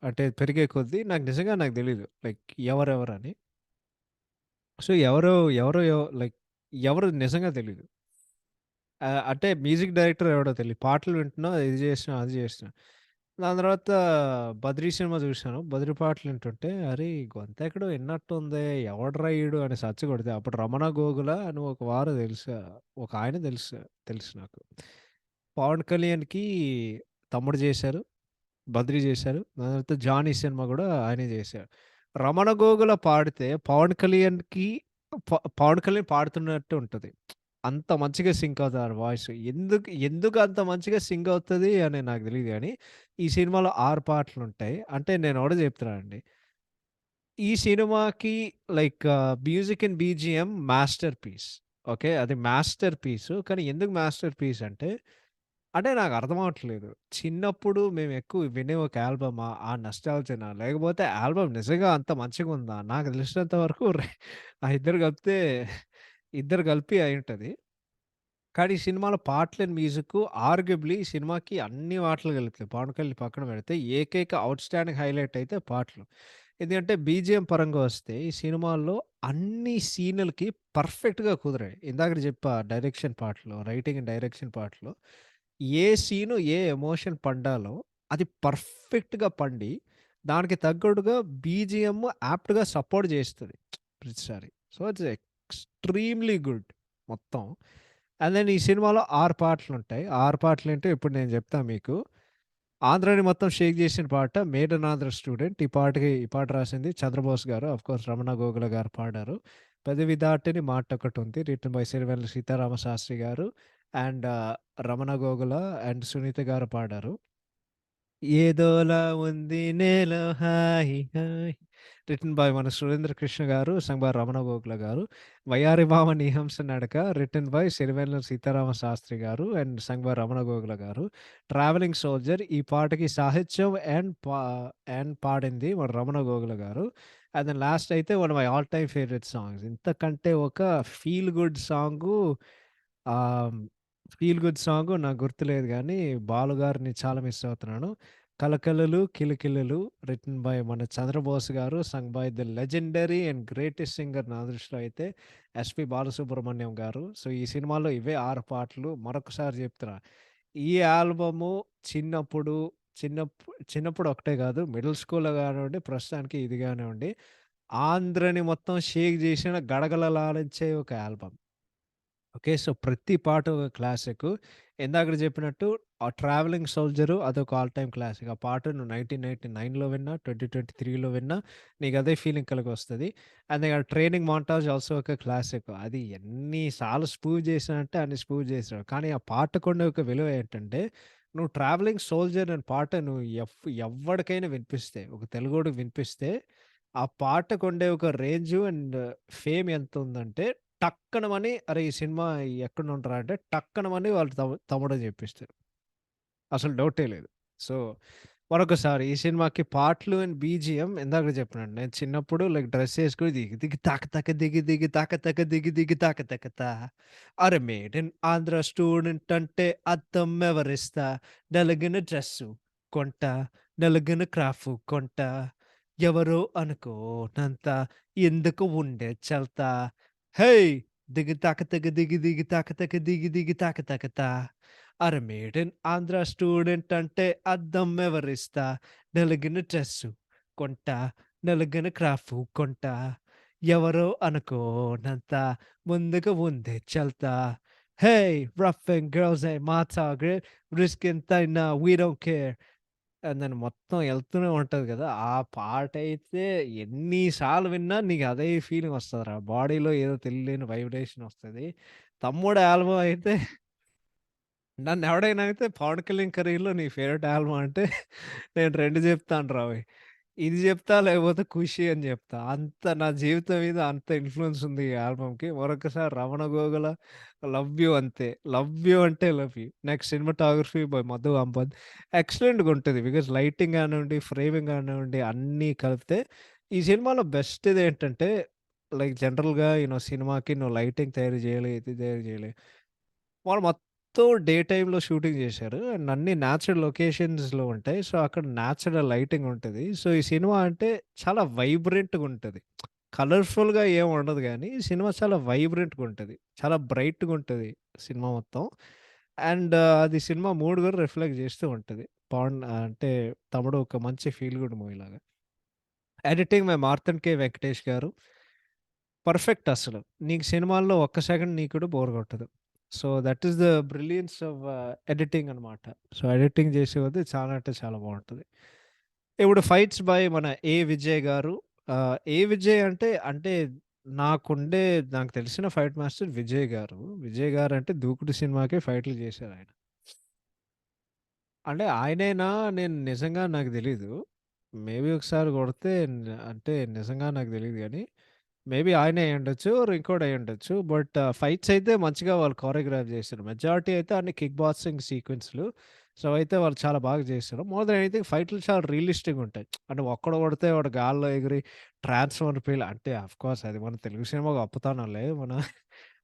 అంటే పెరిగే కొద్దీ నాకు నిజంగా తెలీదు. లైక్ ఎవరెవరని. సో, లైక్ ఎవరు నిజంగా తెలీదు. అంటే మ్యూజిక్ డైరెక్టర్ ఎవడో తెలీదు. పాటలు వింటున్నా, ఇది చేస్తున్నా, అది చేస్తున్నా. దాని తర్వాత 'బద్రీ' సినిమా చూసాను. 'బద్రీ' పాటలు వింటుంటే అరే! ఈ గొంతెక్కడో ఇన్నట్టుందే ఎవడ్రా ఈడు అని సెర్చ్ కొడితే అప్పుడు 'రమణ గోగుల' అని ఒక ఆయన తెలుసు నాకు. 'పవన్ కళ్యాణ్‌కి' తమ్ముడు చేశారు. 'బద్రి' చేశారు. దాని తర్వాత 'జానీ' సినిమా గూడా ఆయనే చేశారు. 'రమణ గోగుల' పాడితే 'పవన్ కళ్యాణ్' పాడుతున్నట్టు ఉంటది. అంత మంచిగా సింక్ అవుతది ఆయన వాయిస్. ఎందుకు అంత మంచిగా సింక్ అవుతది అని నాకు తెలీదు గానీ, ఈ సినిమాలో 6 పాటలుంటాయి. అంటే నేను ఒకటే చెప్తున్నానండి. ఈ సినిమాకి like music and BGM masterpiece. Okay. అది మాస్టర్ పీసు. కానీ ఎందుకు మాస్టర్ పీస్ అంటే నాకు అర్థం అవ్వట్లేదు. చిన్నప్పుడు మేమెక్కువ వినే ఒక ఆల్బమా? ఆ నస్టాల్జియనా? లేకపోతే ఆల్బమ్ నిజంగా అంత మంచిగుందా? నాకు తెలిసినంత వరకు ఆ ఇద్దరు కలిపి అయుంటది. కానీ ఈ సినిమాలో పాటలు అండ్ మ్యూజిక్కు ఆర్గ్యుబ్లీ ఈ సినిమాకి అన్ని మాటలు కలిపితే 'పవన్ కళ్యాణ్' పక్కన పెడితే ఏకైక ఔట్‌స్టాండింగ్ హైలైట్ అయితే పాటలు. ఎందుకంటే బీజీఎం పరంగా వస్తే ఈ సినిమాల్లో అన్ని సీనులకి పర్ఫెక్ట్‌గా కుదిరాయి. ఇందాకడ చెప్పా డైరెక్షన్ పార్ట్‌లో, రైటింగ్ అండ్ డైరెక్షన్ పార్ట్‌లో ఏ సీను, ఏ ఎమోషన్ పండాలో అది పర్ఫెక్ట్‌గా పండి, దానికి తగ్గట్టుగా బీజీఎం యాప్ట్‌గా సపోర్ట్ చేస్తది ప్రతిసారి. సో, ఇట్స్ ఎక్స్‌ట్రీమ్‌లీ గుడ్ మొత్తం. అండ్ దెన్ ఈ సినిమాలో 6 పాటలుంటాయి. 6 పాటలేంటో ఇప్పుడు నేను చెప్తా మీకు. ఆంధ్రాని మొత్తం షేక్ చేసిన పాట 'మేడ్ ఇన్ ఆంధ్ర స్టూడెంట్' ఈ పాట రాసింది చంద్రబోస్ గారు. ఆఫ్‌కోర్స్ రమణ గోగుల గారు పాడారు. 'పెదవి దాటని మాటొకటుంది' రిటన్ బై సిరివెన్నెల సీతారామ శాస్త్రి గారు అండ్ రమణ గోగుల అండ్ సునీత గారు పాడారు. ఏదోలా ఉంది నేలో హాయి హాయి రిటెన్ బై మన సురేంద్ర కృష్ణ గారు, సంగ్ బై రమణ గోఖల గారు. 'వయ్యారి భామ నీహంస నడక' రిటెన్ బై సిరివెన్నెల సీతారామ శాస్త్రి గారు అండ్ సంగ్ బై రమణ గోఖల గారు. 'ట్రావెలింగ్ సోల్జర్' ఈ పాటకి సాహిత్యం అండ్ పాడింది మన రమణ గోఖల గారు. అండ్ దెన్ లాస్ట్ అయితే one of my all time favourite songs. ఇంతకంటే ఒక ఫీల్ గుడ్ సాంగు ఆహ్, ఫీల్ గుడ్ సాంగు నాకు గుర్తులేదు గానీ, బాలు గారిని చాలా మిస్ అవుతున్నాను. 'కలకలలు కిలకిలలు' రిటెన్ బై మన చంద్రబోస్ గారు, sung by the legendary and greatest singer నా దృష్టిలో అయితే ఎస్‌పి బాలసుబ్రహ్మణ్యం గారు. సో, ఈ సినిమాలో ఇవే 6 పాటలు. మరొకసారి చెప్తున్నా. ఈ ఆల్బము చిన్నప్పుడు, చిన్నప్పుడు ఒకటే కాదు మిడిల్ స్కూల్‌లో కానివ్వండి, ప్రస్తుతానికి ఇది కానివ్వండి ఆంధ్రని మొత్తం షేక్ జేసిన గడగడలాడించే ఒక ఆల్బమ్. ఓకే. సో, ప్రతి పాట ఒక క్లాసిక్కు. ఇందాకడ జెప్పినట్టు 'ట్రావెలింగ్ సోల్జరు' అదొక ఆల్ టైమ్ క్లాసిక్. ఆ పాట నువ్వు 1999లో విన్నా, 2023లో విన్నా నీకదే ఫీలింగ్ కలిగొస్తది. అండ్ ఇగ 'ట్రైనింగ్ మోంటాజ్' ఆల్సో ఒక క్లాసిక్. అది ఎన్ని సార్లు స్పూఫ్ జేశానంటే అన్ని స్పూఫ్ జేశాడు. కానీ ఆ పాటకుండే ఒక విలువ ఏంటంటే, నువ్వు 'ట్రావెలింగ్ సోల్జర్' అనే పాట నువ్వు ఎవ్వడికైనా వినిపిస్తే, ఒక తెలుగోడికి వినిపిస్తే, ఆ పాటకుండే ఒక రేంజు అండ్ ఫేమ్ ఎంతుందంటే టక్కనమని అరే! ఈ సినిమా ఎక్కడుంటరా అంటే టక్కనమని వాళ్ళ తమ్ముడని జెప్పేస్తారు. అసలు డౌటే లేదు. సో, మరొకసారి ఈ సినిమాకి పాటలు అండ్ బీజీఎం ఇందాక చెప్పినట్టు నేను చిన్నప్పుడు లైక్ డ్రెస్ యేసుకొని దిగి దిగి తాక తాక దిగి దిగి తాక తాక దిగి దిగి తాక తాక తా అరె! మేడ్ ఇన్ ఆంధ్ర స్టూడెంట్ అంటే అద్దం ఎవరిస్తా నలుగిన డ్రెస్సు కొంటా నలుగిన క్రాఫు కొంటా ఎవరో అనుకోనంత ఎందుకు ఉండే చల్తా హేయ్! దిగి తాక తక దిగి దిగి తాక తక దిగి దిగి తాక తాక తా అరె! మేడ్ ఇన్ ఆంధ్ర స్టూడెంట్ అంటే అద్దం ఎవరిస్తా నలుగిన డ్రెస్సు కొంటా నలుగిన క్రాఫు కొంటా ఎవరో అనుకోనంత ముందుకు ముందే చల్తా hey! Rough and girls I మా టార్గెట్ రిస్క్ ఎంతైనా వి డోంట్ కేర్ అని దాన్ని మొత్తం ఎళ్తూనే ఉంటది గదా! ఆ పాటైతే ఎన్ని సార్లు విన్నా నీకు అదే ఫీలింగ్ వస్తదిరా. బాడీలో ఏదో తెలియలేని వైబ్రేషన్ వస్తది. తమ్ముడు ఆల్బమ్ అయితే నన్నెవడైనా అడిగితే 'పవన్ కళ్యాణ్ కెరీర్‌లో నీ ఫేవరెట్ ఆల్బమ్' అంటే నేను 2 జెప్తానురా ఓయ్. ఇది జెప్తా లేకపోతే 'ఖుషి' అని జెప్తా. అంత నా జీవితం మీద అంత ఇన్‌ఫ్లూయెన్స్ ఉంది ఈ ఆల్బమ్‌కి. మరొకసారి 'రమణ గోగుల' 'లవ్ యూ' అంతే. 'లవ్ యూ' అంటే 'love you.' Next cinematography by Madhu Ambat. ఎక్సలెంట్‌గా ఉంటది. బికాజ్ లైటింగ్ గానివ్వండి, ఫ్రేమింగ్ గానివ్వండి అన్నీ కలిపితే ఈ సినిమాలో బెస్ట్‌దేంటంటే లైక్ జనరల్‌గా సినిమాకి నువ్వు లైటింగ్ తయారు జేయాలి, ఇది తయారు జేయాలి. వాళ్ళు మొత్తం డే టైమ్‌లో షూటింగ్ జేశారు. అండ్ అన్నీ నేచురల్ లొకేషన్స్‌లో ఉంటాయి. సో, అక్కడ నేచురల్ లైటింగ్ ఉంటది. సో, ఈ సినిమా అంటే చాలా వైబ్రెంట్‌గా ఉంటది. కలర్‌ఫుల్‌గా ఏమి ఉండదు గానీ, ఈ సినిమా చాలా వైబ్రెంట్‌గా ఉంటది. చాలా బ్రైట్‌గా ఉంటది సినిమా మొత్తం. అండ్ అది సినిమా మూడ్ గూడా రిఫ్లెక్ట్ జేస్తూ ఉంటది. అంటే తమ్ముడు ఒక మంచి ఫీల్ గుడ్ మూవీలాగా. ఎడిటింగ్ బై మార్తన్ కే వెంకటేష్ గారు. పర్ఫెక్ట్ అసలు. నీకు సినిమాల్లో ఒక్క సెకండ్ నీకు కూడా బోర్ కొట్టదు. So, that is the brilliance of editing అనమాట. సో, ఎడిటింగ్ చేసే కొద్దీ చాలా అంటే చాలా బావుంటది. ఇప్పుడు ఫైట్స్ బై మన 'ఏ విజయ్' గారు. 'ఏ విజయ్' అంటే నాకుండే నాకు తెలిసిన ఫైట్ మాస్టర్ విజయ్ గారు. విజయ్ గారంటే 'దూకుడు' సినిమాకే ఫైట్‌లు చేశారాయన. అంటే ఆయనేనా నేను నిజంగా నాకు తెలీదు. మేబీ ఒకసారి కొడితే అంటే నిజంగా నాకు తెలీదు గానీ మేబీ ఆయనే అయ్యుండొచ్చు. ఆర్ ఇంకోడు అయ్యుండొచ్చు. బట్ ఫైట్స్ అయితే మంచిగా వాళ్ళు కోరియోగ్రాఫ్ చేశారు. మెజారిటీ అయితే అన్ని కిక్ బాక్సింగ్ సీక్వెన్స్‌లు. సో, అయితే వాళ్ళు చాలా బాగా చేశారు. మోర్ దెన్ ఎనీథింగ్ ఫైట్‌లు చాలా రియలిస్టిక్‌గా ఉంటాయి. అంటే ఒక్కడు కొడితే వాడు గాల్లో ఎగిరి ట్రాన్స్‌ఫార్మర్ పేలి అంటే ఆఫ్‌కోర్స్ అది మన తెలుగు సినిమా గొప్పతనంలే.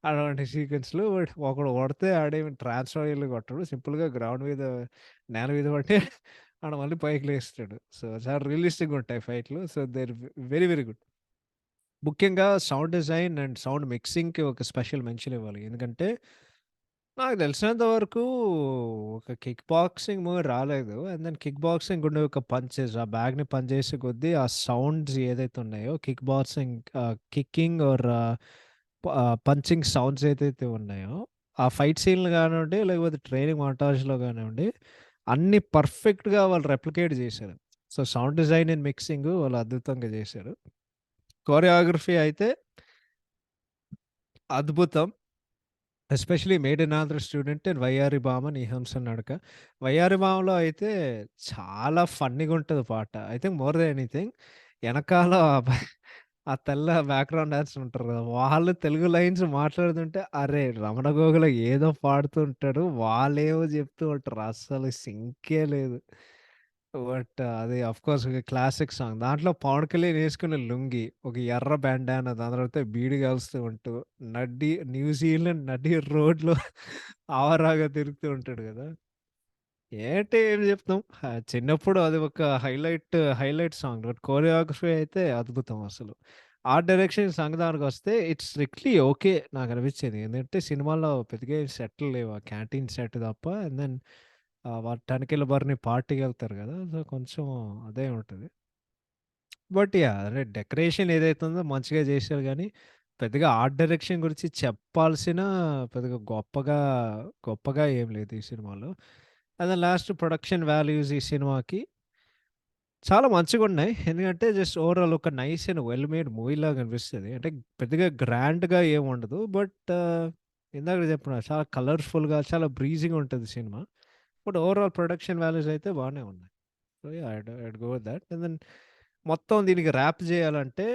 అటువంటి సీక్వెన్స్‌లు బట్ ఒకడు కొడితే ఆడేమి ట్రాన్స్‌ఫార్మర్ ఎళ్లి కొట్టడు. సింపుల్‌గా గ్రౌండ్ మీద నేల మీద పట్టి ఆడు మళ్ళీ పైకి లేస్తాడు. సో, చాలా రియలిస్టిక్‌గా ఉంటాయి ఫైట్‌లు. So, they are very, very good. ముఖ్యంగా సౌండ్ డిజైన్ అండ్ సౌండ్ మిక్సింగ్‌కి ఒక స్పెషల్ మెన్షన్ ఇవ్వాలి. ఎందుకంటే, నాకు తెలిసినంత వరకు ఒక కిక్ బాక్సింగ్ మూవీ రాలేదు. అండ్ దెన్ కిక్ బాక్సింగ్ ఉండే ఒక పంచెస్ ఆ బ్యాగ్‌ని పంచ్ చేసే కొద్దీ ఆ సౌండ్స్ ఏదైతే ఉన్నాయో kick boxing kicking or punching sounds ఏదైతే ఉన్నాయో, ఆ ఫైట్ సీన్‌లు గానివ్వండి, లేకపోతే ట్రైనింగ్ మొంటాజ్‌లో గానివ్వండి, అన్నీ పర్ఫెక్ట్‌గా వాళ్ళు రెప్లికేట్ చేశారు. So, sound design and mixing వాళ్ళు అద్భుతంగా చేశారు. కొరియోగ్రఫీ అయితే అద్భుతం. Especially 'made in Andhra student' and 'వయ్యారి భామ నీ హంస నడక'. 'వయ్యారి భామ'లో అయితే చాలా ఫన్నీగుంటది పాట. I think more than anything ఎనకాల ఆ తెల్ల బ్యాక్‌గ్రౌండ్ డాన్సర్స్ ఉంటారు కదా! వాళ్ళు తెలుగు లైన్స్ మాట్లాడుతుంటే అరే! రమణ గోగుల ఏదో పాడుతూ ఉంటాడు. వాళ్ళేవో చెప్తూ ఉంటారు. అస్సలు సింకే లేదు. బట్ అది ఆఫ్‌కోర్స్ ఒక క్లాసిక్ సాంగ్. దాంట్లో పవన్ కళ్యాణ్ యేసుకున్న లుంగీ, ఒక ఎర్ర బ్యాండానా దాని తర్వాత బీడి కాలుస్తూ ఉంటూ, న్యూజిలాండ్ నడి రోడ్‌లో ఆవారాగా తిరుగుతూ ఉంటాడు గదా! ఏం చెప్తాం. చిన్నప్పుడు అది ఒక హైలైట్ సాంగ్. బట్ కోరియోగ్రఫీ అయితే అద్భుతం అసలు. ఆర్ట్ డైరెక్షన్ సంగతానికొస్తే ఇట్స్ స్ట్రిక్ట్‌లీ ఓకే నాకనిపించేది. ఏందంటే సినిమాలో పెద్దగా సెట్‌లు లేవు. ఆ క్యాంటీన్ సెట్ తప్ప అండ్ దెన్ వాడు 'తనికెళ్ళ భరణి' పార్టీకెళ్తారు గదా! సో, కొంచెం అదే ఉంటది. But yeah! అదే డెకరేషన్ ఏదైతే ఉందో మంచిగా చేశారు గానీ, పెద్దగా ఆర్ట్ డైరెక్షన్ గురించి చెప్పాల్సిన పెద్దగా గొప్పగా ఏం లేదు ఈ సినిమాలో. And then last production values ఈ సినిమాకి చాలా మంచిగున్నాయి. ఎందుకంటే జస్ట్ ఓవరాల్ ఒక నైస్ అండ్ వెల్ మేడ్ మూవీలాగా అనిపిస్తది. అంటే పెద్దగా గ్రాండ్‌గా ఏమి ఉండదు. బట్ ఇందాక చెప్పిన చాలా కలర్‌ఫుల్‌గా చాలా బ్రీజీగా ఉంటది సినిమా. బట్ ఓవరాల్ ప్రొడక్షన్ వాల్యూస్ అయితే బానే ఉన్నాయి. So yeah! I'd go with that. And then మొత్తం దీనికి ర్యాప్ చేయాలంటే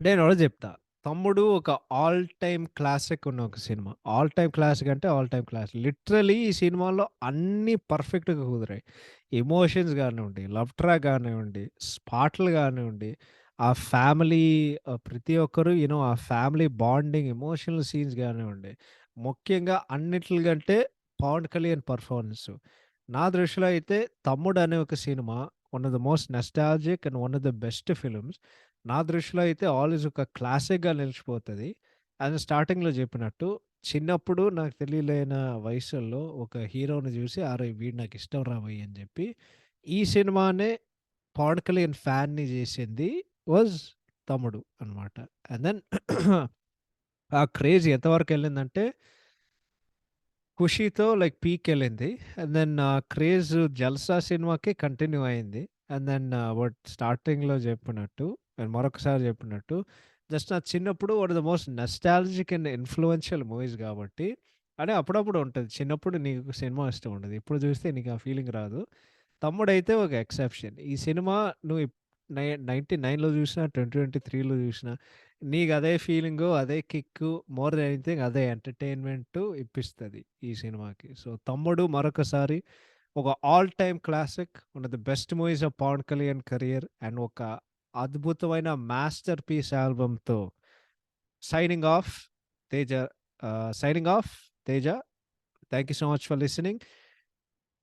నేనొకటి జెప్తా. 'తమ్ముడు' ఒక ఆల్ టైమ్ క్లాసిక్ ఉన్న ఒక సినిమా. ఆల్ టైమ్ క్లాసిక్ అంటే ఆల్ టైమ్ క్లాసిక్. లిటరల్లీ ఈ సినిమాలో అన్నీ పర్ఫెక్ట్‌గా కుదిరాయి. ఎమోషన్స్ గానివ్వండి, లవ్ ట్రాక్ గానివ్వండి, పాటలు గానివ్వండి, ఆ ఫ్యామిలీ ప్రతి ఒక్కరు ఆ ఫ్యామిలీ బాండింగ్ ఎమోషనల్ సీన్స్ గానివ్వండి, ముఖ్యంగా అన్నిట్లికంటే పవన్ కళ్యాణ్ పెర్ఫార్మన్స్. నా దృష్టిలో అయితే 'తమ్ముడు' అనే ఒక cinema one of the most nostalgic and one of the best films. నా దృష్టిలో అయితే ఆల్‌వేస్ ఒక క్లాసిక్‌గా నిలిచిపోతది. అది స్టార్టింగ్‌లో చెప్పినట్టు, చిన్నప్పుడు నాకు తెలియలేని వయసుల్లో ఒక హీరోని చూసి, "అరె! వీడు నాకిష్టం రా బయ్" అని చెప్పి, ఈ సినిమానే పవన్ కళ్యాణ్ ఫ్యాన్‌ని చేసింది వాస్ 'తమ్ముడు' అనమాట. అండ్ దెన్ ఆ క్రేజ్ ఎంతవరకెళ్ళిందంటే 'ఖుషితో' లైక్ పీక్‌కెళ్ళింది. అండ్ దెన్ క్రేజ్ 'జల్సా' సినిమాకి కంటిన్యూ అయింది. అండ్ దెన్ బట్ స్టార్టింగ్‌లో చెప్పినట్టు అండ్ మరొకసారి చెప్పినట్టు జస్ట్ నా చిన్నప్పుడు one of the most nostalgic and influential movies కాబట్టి అంటే అప్పుడప్పుడు ఉంటది. చిన్నప్పుడు నీకు సినిమా ఇష్టం ఉండదు. ఇప్పుడు చూస్తే నీకు ఆ ఫీలింగ్ రాదు. 'తమ్ముడైతే' ఒక ఎక్సెప్షన్. ఈ సినిమా నువ్వు 99లో చూసినా, 2023లో చూసినా నీకదే ఫీలింగు, అదే కిక్కు, మోర్ దెన్ ఎనిథింగ్ అదే ఎంటర్‌టైన్‌మెంటు ఇప్పిస్తది ఈ సినిమాకి. సో, 'తమ్ముడు' మరొకసారి ఒక all time classic. One of the best movies of Pawan Kalyan career and ఒక అద్భుతమైన మాస్టర్ పీస్ ఆల్బమ్‌తో signing off 'Teja' signing off 'Teja'. Thank you so much for listening.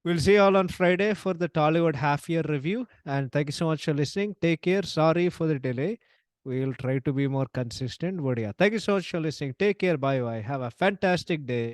We'll see you all on Friday for the Tollywood half year review. And thank you so much for listening. Take care. Sorry for the delay. We'll try to be more consistent. But yeah, thank you so much for listening. Take care. Bye bye. Have a fantastic day.